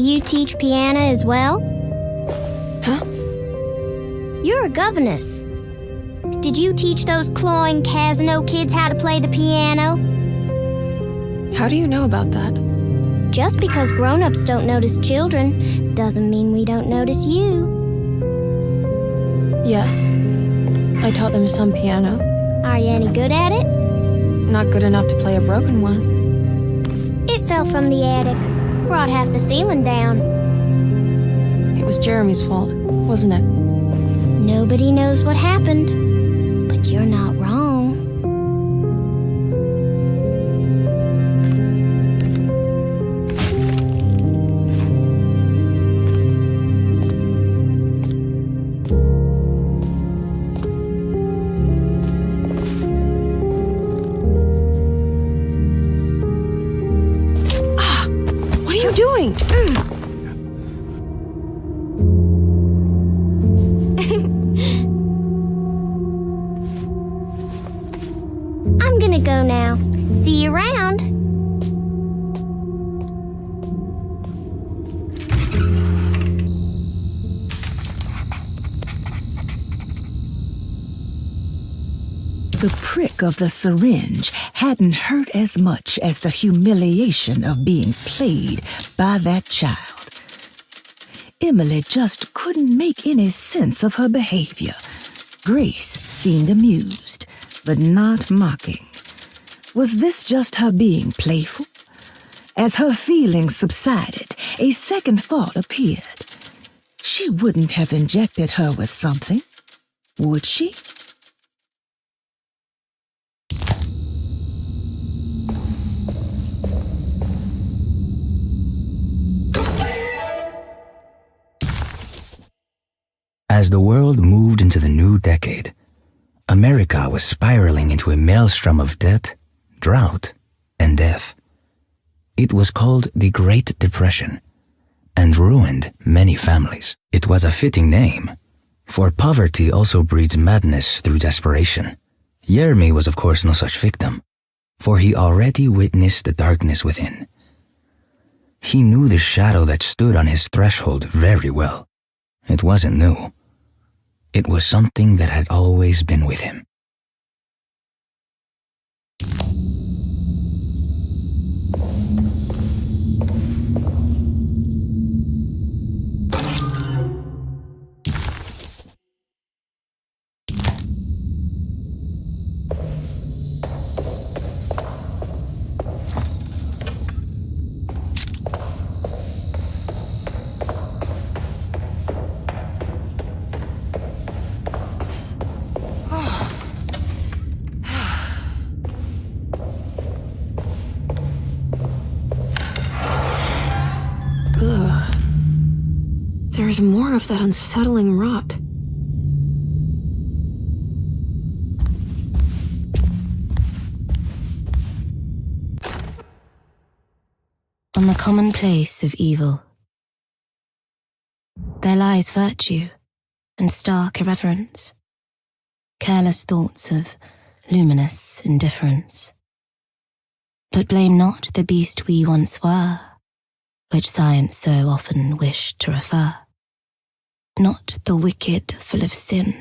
you teach piano as well? Huh? You're a governess. Did you teach those cloying Casino kids how to play the piano? How do you know about that? Just because grown-ups don't notice children doesn't mean we don't notice you. Yes. I taught them some piano. Are you any good at it? Not good enough to play a broken one. It fell from the attic. Brought half the ceiling down. It was Jeremy's fault, wasn't it? Nobody knows what happened, but you're not wrong. What are you doing? I'm gonna go now. See you around. The prick of the syringe hadn't hurt as much as the humiliation of being played by that child. Emily just couldn't make any sense of her behavior. Grace seemed amused, but not mocking. Was this just her being playful? As her feelings subsided, a second thought appeared. She wouldn't have injected her with something, would she? As the world moved into the new decade, America was spiraling into a maelstrom of debt, drought, and death. It was called the Great Depression, and ruined many families. It was a fitting name, for poverty also breeds madness through desperation. Jeremy was of course no such victim, for he already witnessed the darkness within. He knew the shadow that stood on his threshold very well. It wasn't new. It was something that had always been with him. There's more of that unsettling rot. On the commonplace of evil, there lies virtue and stark irreverence, careless thoughts of luminous indifference. But blame not the beast we once were, which science so often wished to refer. Not the wicked full of sin,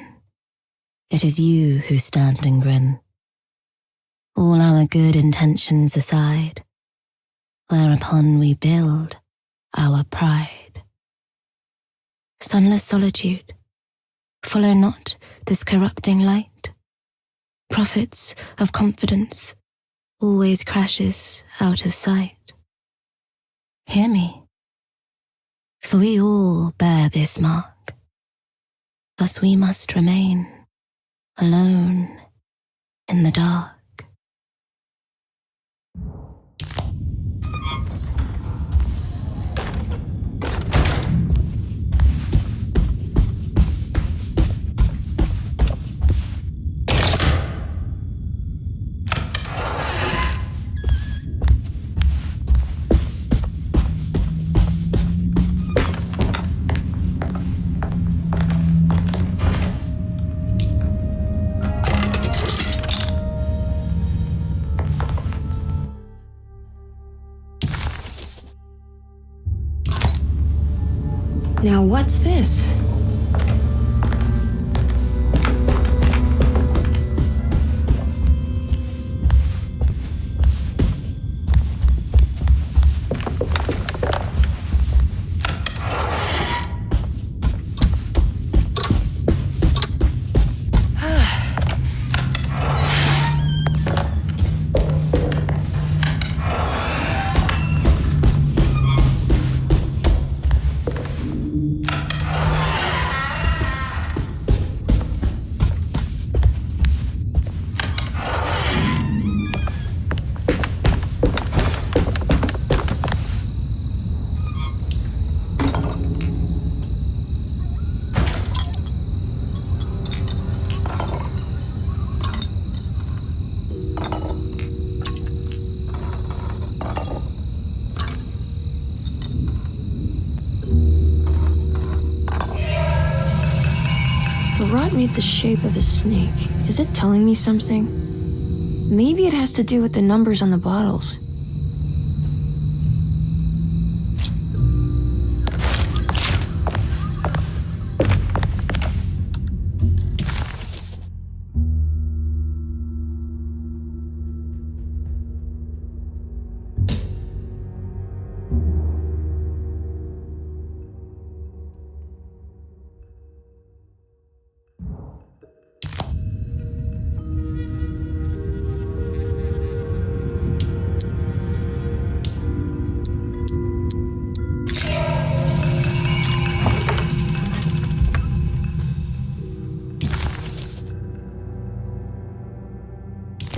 it is you who stand and grin. All our good intentions aside, whereupon we build our pride. Sunless solitude, follow not this corrupting light. Prophets of confidence always crashes out of sight. Hear me, for we all bear this mark. Thus we must remain alone in the dark. Now what's this? The rod made the shape of a snake. Is it telling me something? Maybe it has to do with the numbers on the bottles.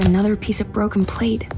Another piece of broken plate.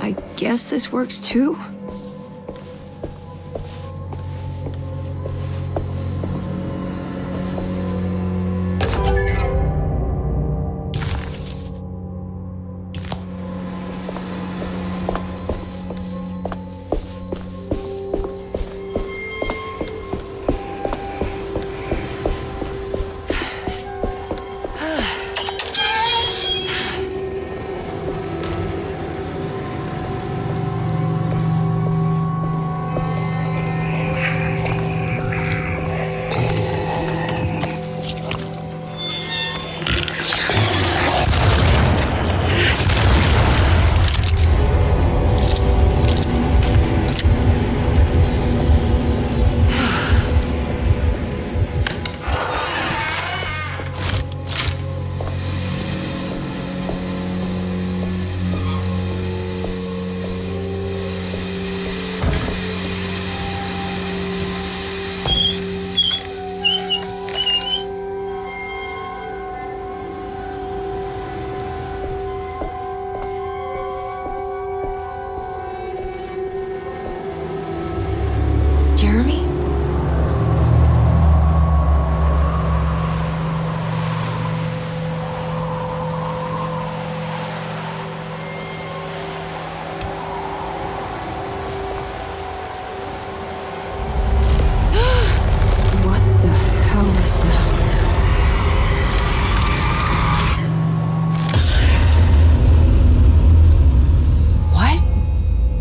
I guess this works too? Jeremy? What the hell is that? What?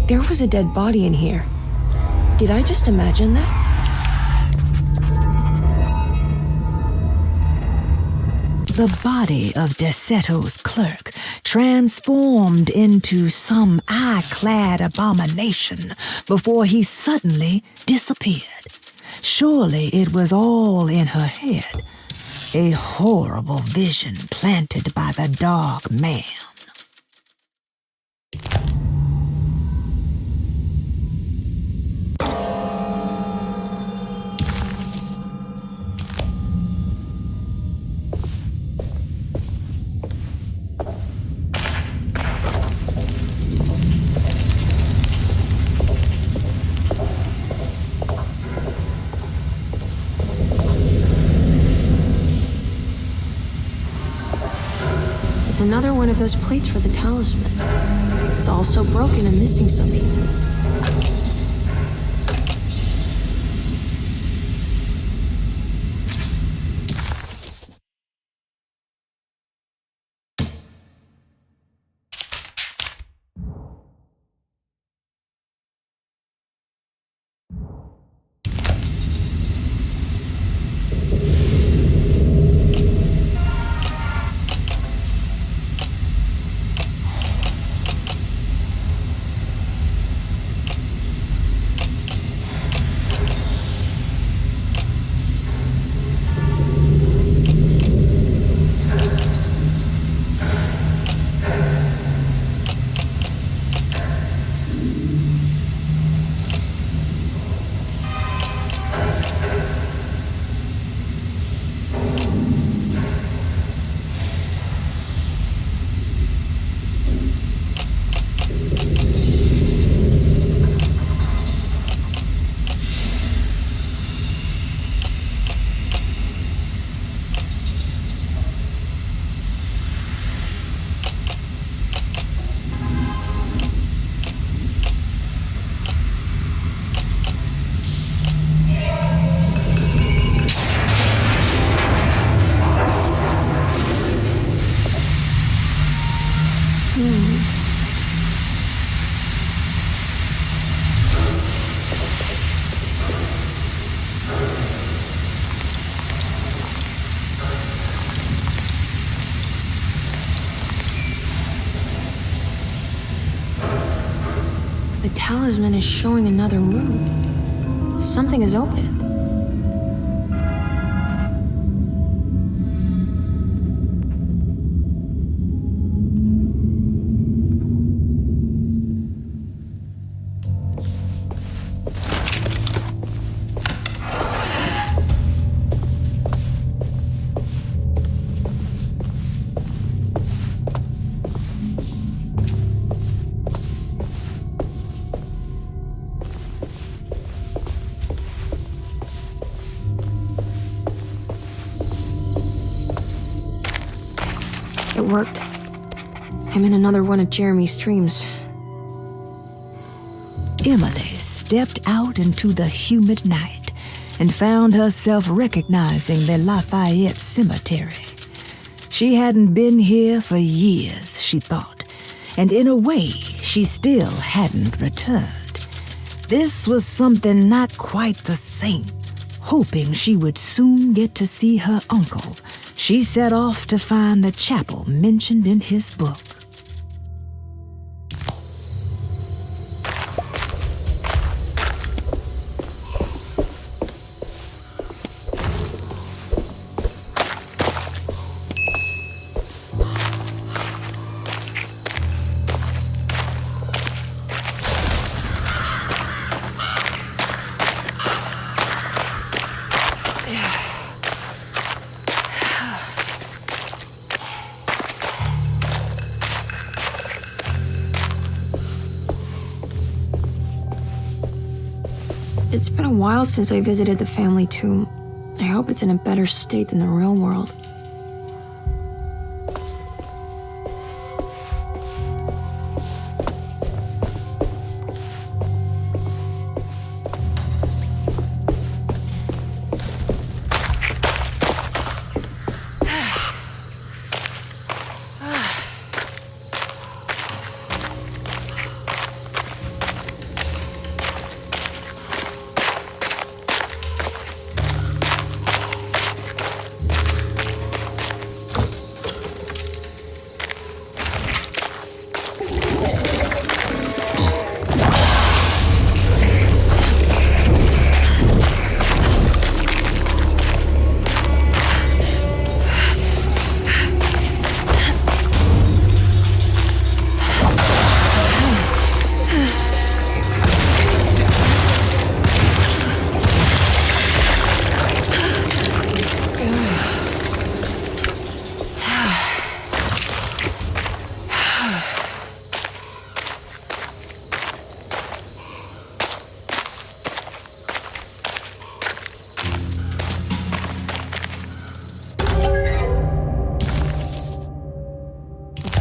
There was a dead body in here. Did I just imagine that? The body of Derceto's clerk transformed into some eye-clad abomination before he suddenly disappeared. Surely it was all in her head, a horrible vision planted by the dog man. It's another one of those plates for the talisman. It's also broken and missing some pieces. The talisman is showing another room. Something is opened. It worked. I'm in another one of Jeremy's dreams. Emily stepped out into the humid night and found herself recognizing the Lafayette Cemetery. She hadn't been here for years, she thought, and in a way, she still hadn't returned. This was something not quite the same. Hoping she would soon get to see her uncle, she set off to find the chapel mentioned in his book. It's been a while since I visited the family tomb. I hope it's in a better state than the real world.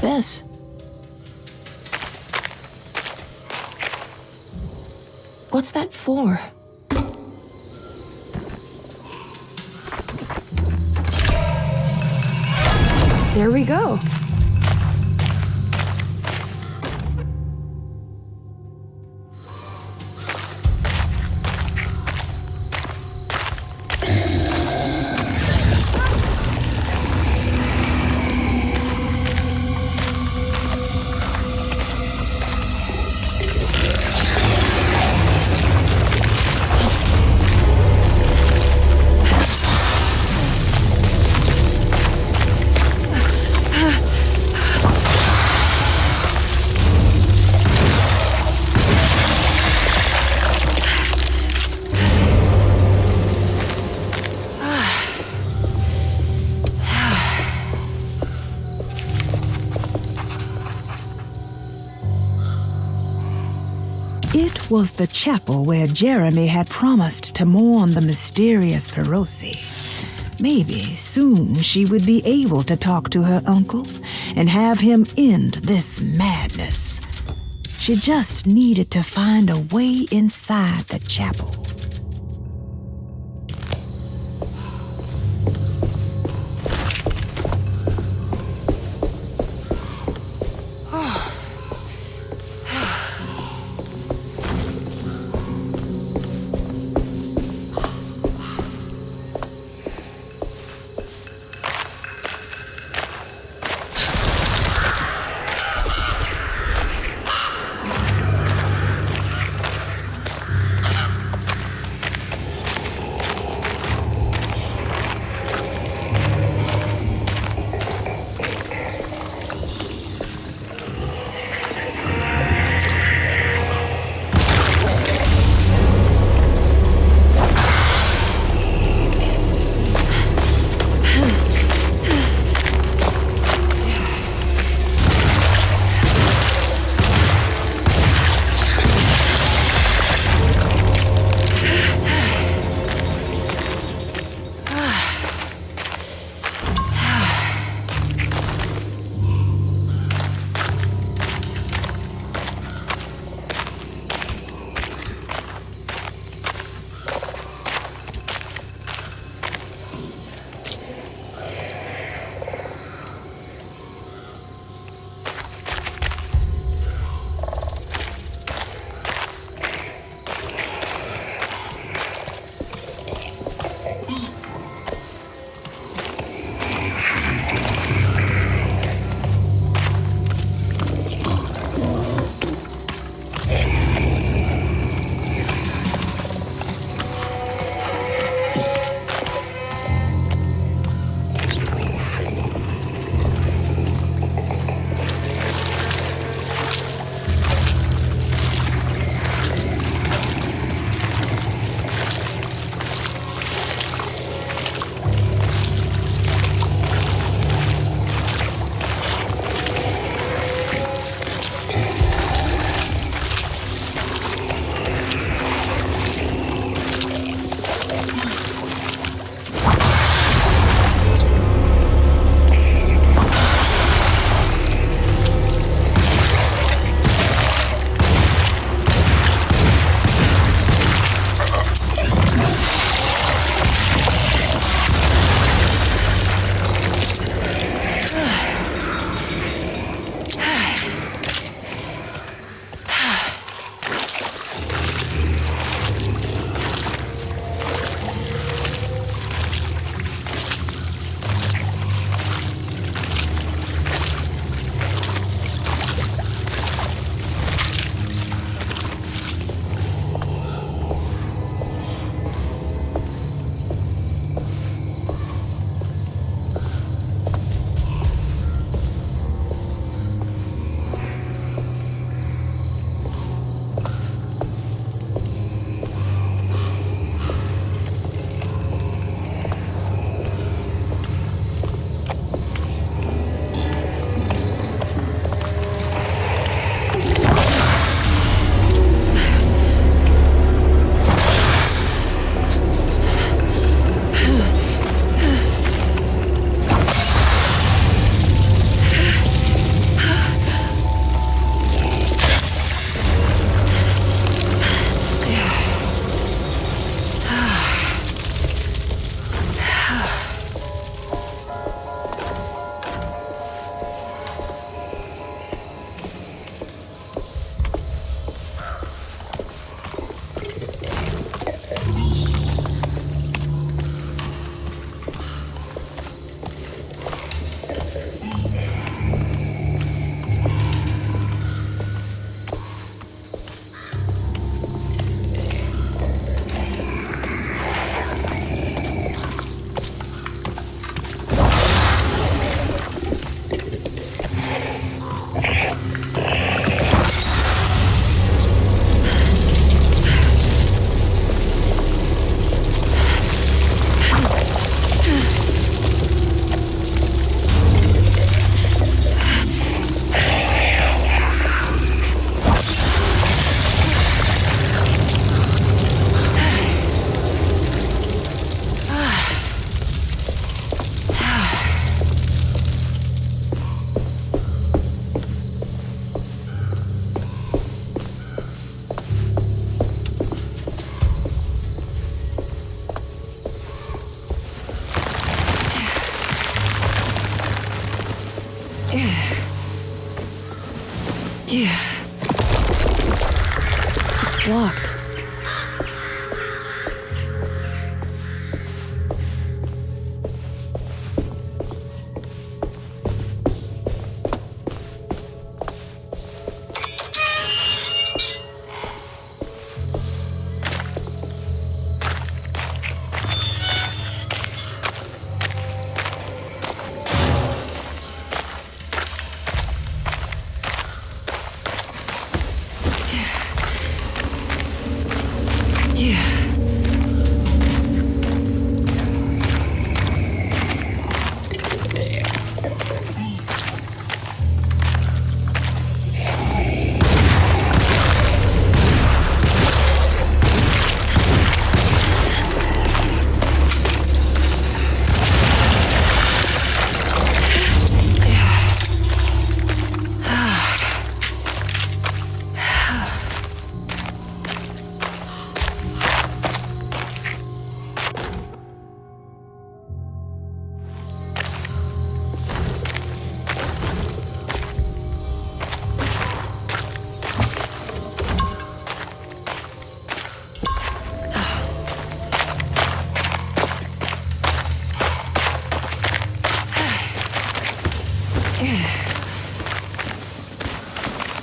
This. What's that for? There we go. It was the chapel where Jeremy had promised to mourn the mysterious Perosi. Maybe soon she would be able to talk to her uncle and have him end this madness. She just needed to find a way inside the chapel.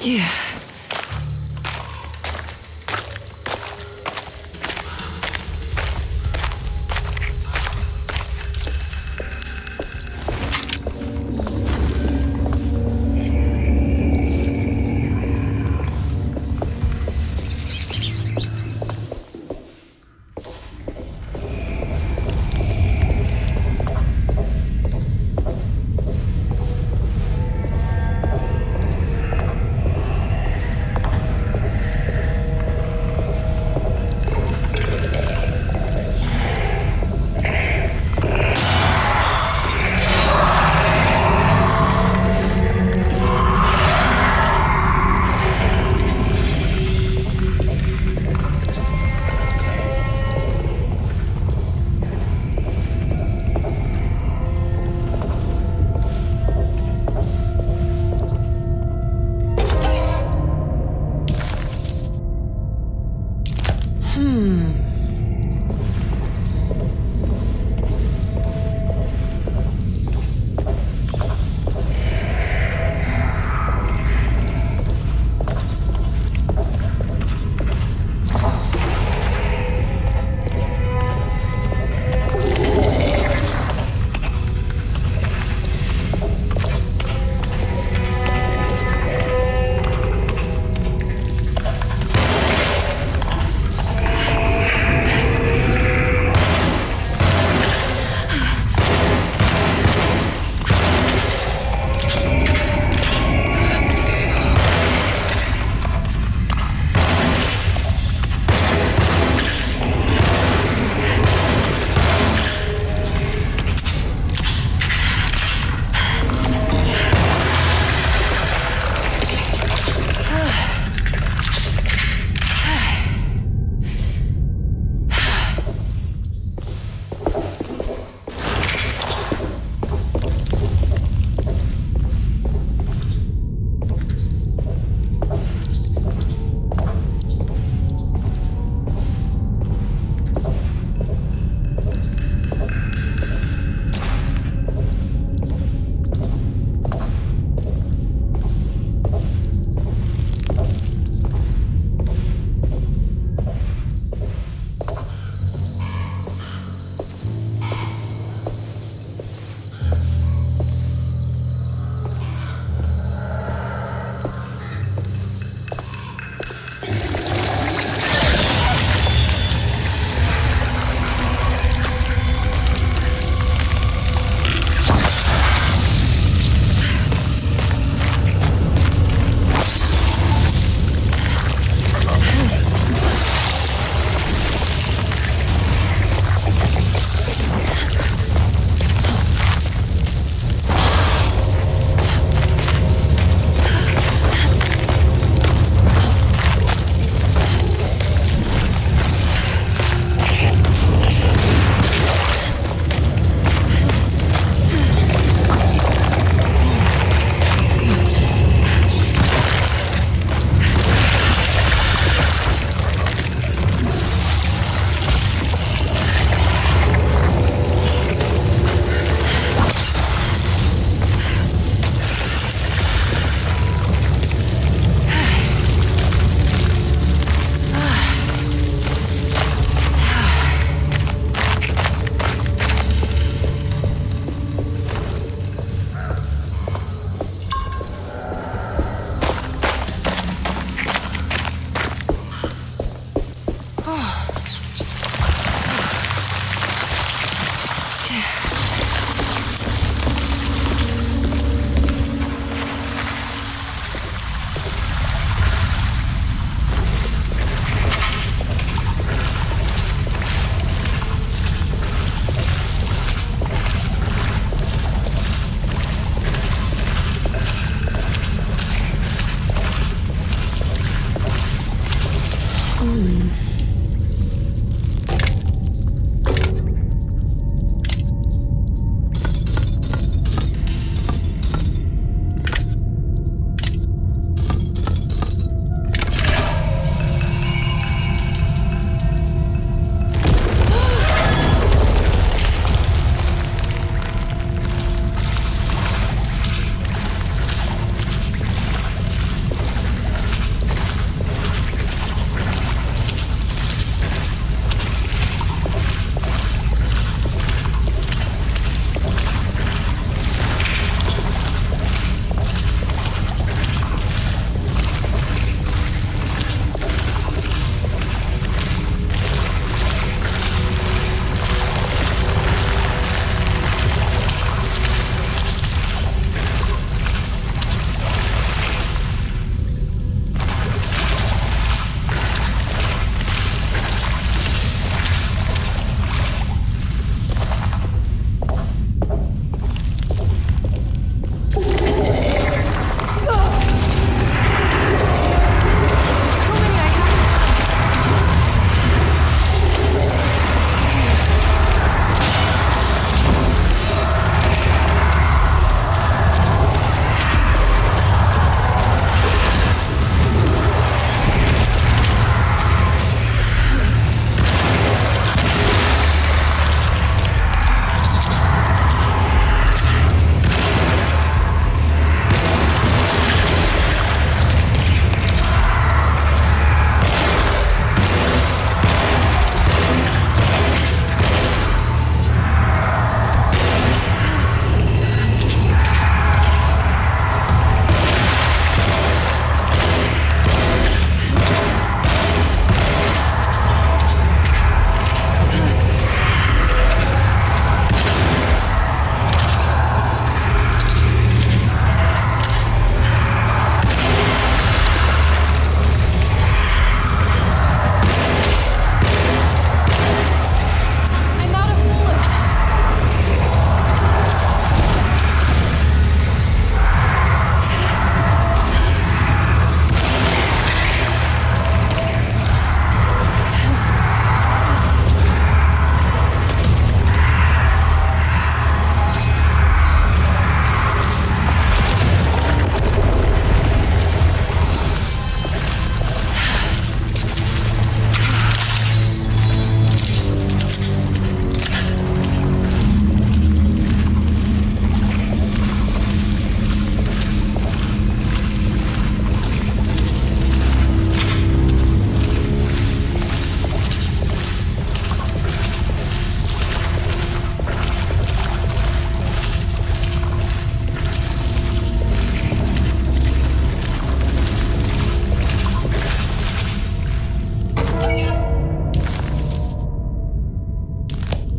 Phew.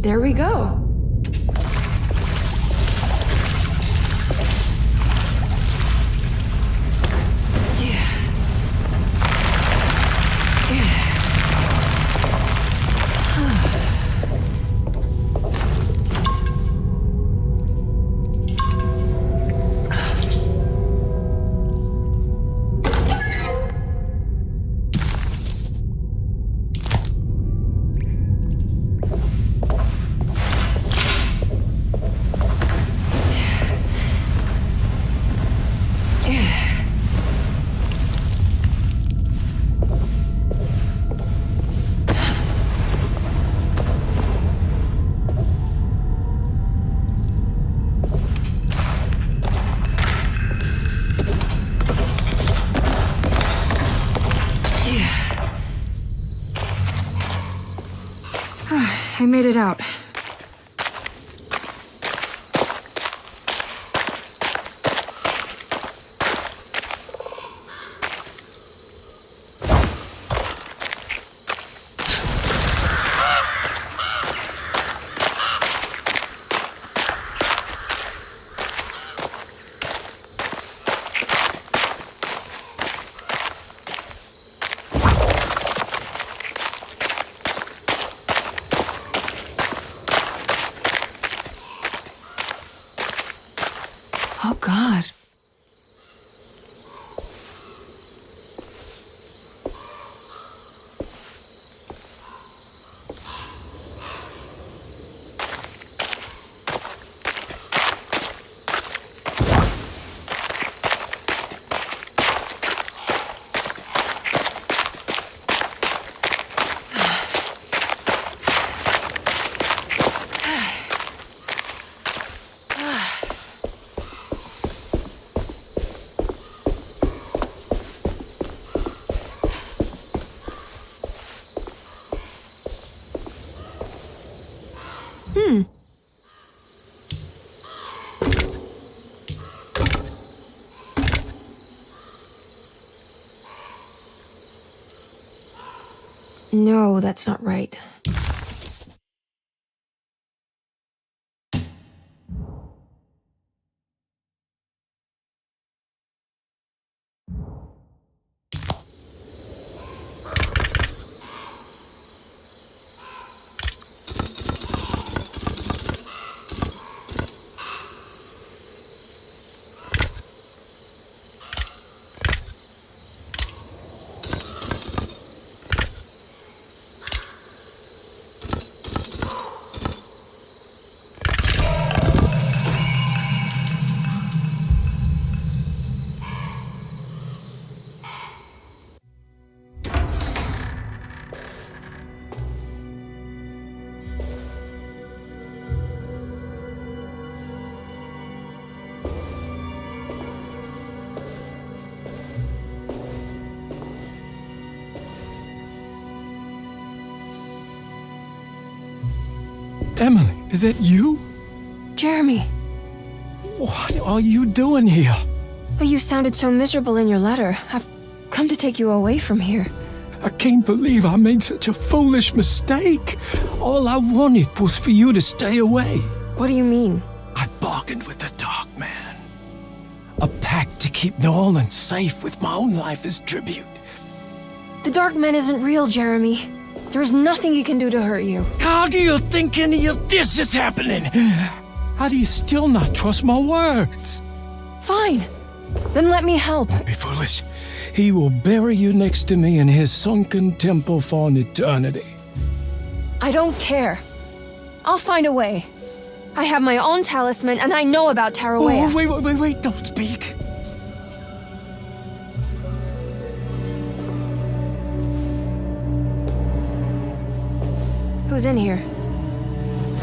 There we go. I made it out. Oh, God. No, that's not right. Emily, is that you? Jeremy. What are you doing here? But you sounded so miserable in your letter. I've come to take you away from here. I can't believe I made such a foolish mistake. All I wanted was for you to stay away. What do you mean? I bargained with the Dark Man. A pact to keep New Orleans safe with my own life as tribute. The Dark Man isn't real, Jeremy. There's nothing he can do to hurt you. How do you think any of this is happening? How do you still not trust my words? Fine. Then let me help. Don't be foolish. He will bury you next to me in his sunken temple for an eternity. I don't care. I'll find a way. I have my own talisman, and I know about Tarawea. Oh, wait, don't speak. Who's in here?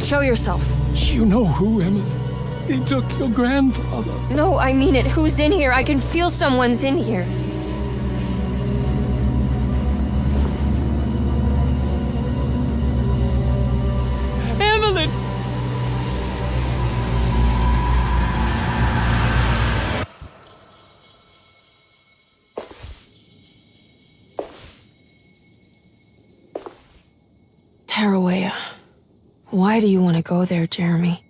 Show yourself. You know who, Emily. He took your grandfather. No, I mean it. Who's in here? I can feel someone's in here. Emily! Tarawea. Why do you want to go there, Jeremy?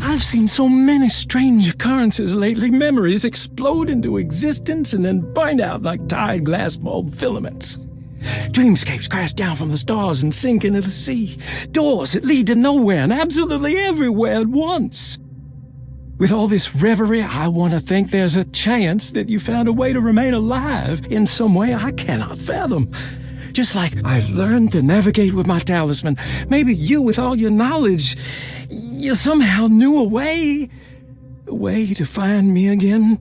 I've seen so many strange occurrences lately. Memories explode into existence and then burn out like tired glass bulb filaments. Dreamscapes crash down from the stars and sink into the sea. Doors that lead to nowhere and absolutely everywhere at once. With all this reverie, I want to think there's a chance that you found a way to remain alive in some way I cannot fathom. Just like I've learned to navigate with my talisman, maybe you, with all your knowledge, you somehow knew a way to find me again,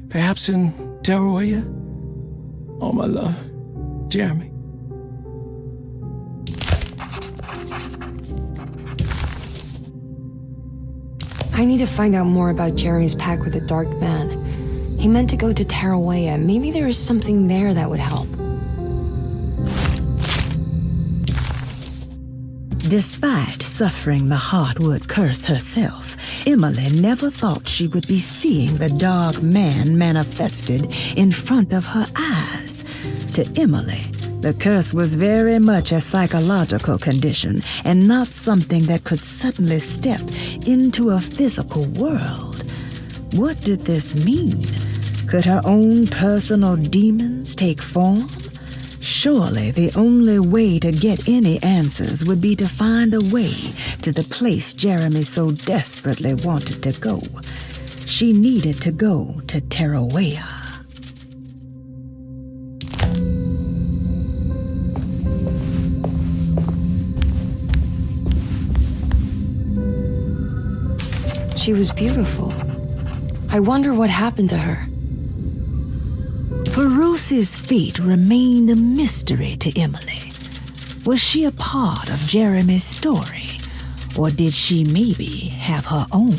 perhaps in Tarawea. All my love, Jeremy. I need to find out more about Jeremy's pact with the Dark Man. He meant to go to Tarawea. Maybe there is something there that would help. Despite suffering the Hartwood curse herself, Emily never thought she would be seeing the Dark Man manifested in front of her eyes. To Emily, the curse was very much a psychological condition and not something that could suddenly step into a physical world. What did this mean? Could her own personal demons take form? Surely the only way to get any answers would be to find a way to the place Jeremy so desperately wanted to go. She needed to go to Tarawea. She was beautiful. I wonder what happened to her. Feroci's fate remained a mystery to Emily. Was she a part of Jeremy's story, or did she maybe have her own?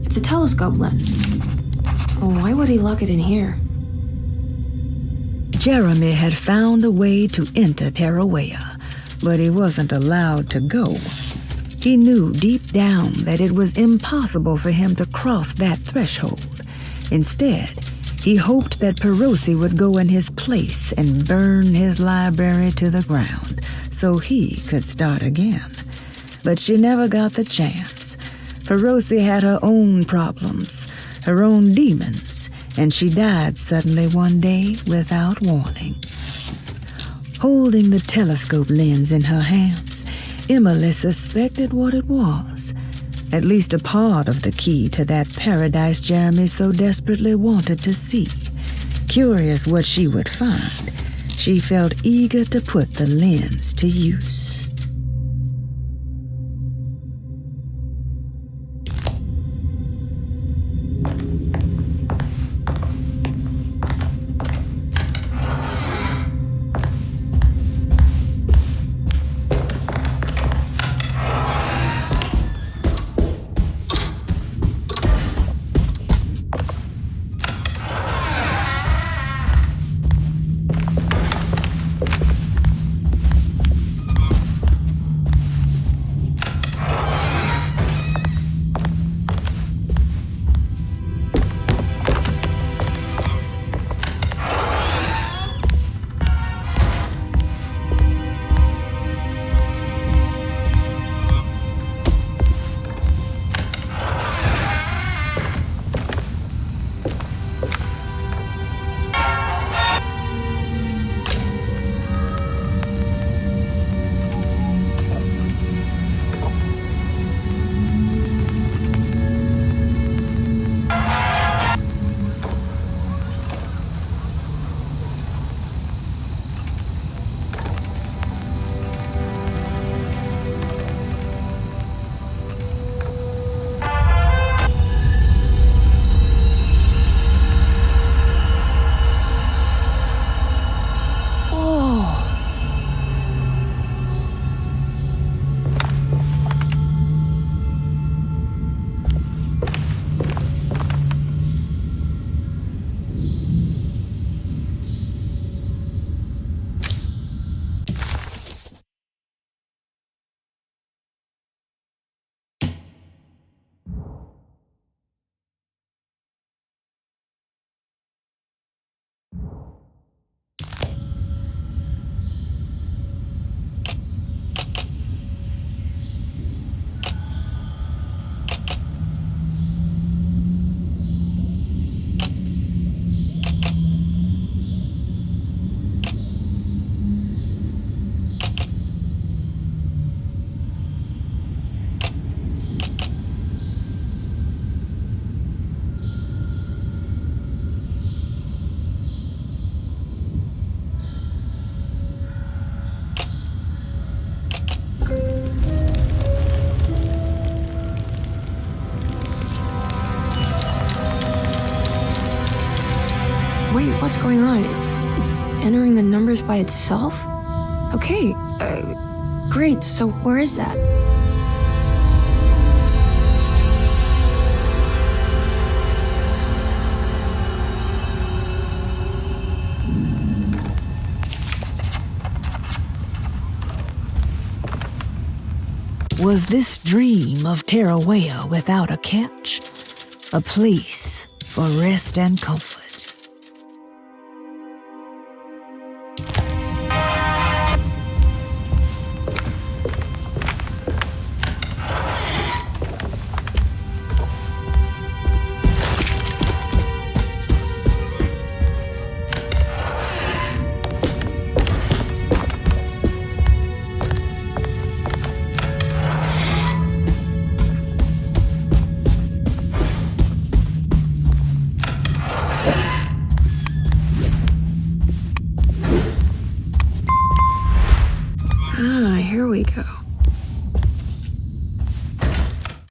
It's a telescope lens. Why would he lock it in here? Jeremy had found a way to enter Tarawea, but he wasn't allowed to go. He knew deep down that it was impossible for him to cross that threshold. Instead, he hoped that Feroci would go in his place and burn his library to the ground so he could start again. But she never got the chance. Feroci had her own problems, her own demons, and she died suddenly one day without warning. Holding the telescope lens in her hands, Emily suspected what it was, at least a part of the key to that paradise Jeremy so desperately wanted to see. Curious what she would find, she felt eager to put the lens to use. What's going on? It's entering the numbers by itself? Okay, great, so where is that? Was this dream of Tarawea without a catch? A place for rest and comfort.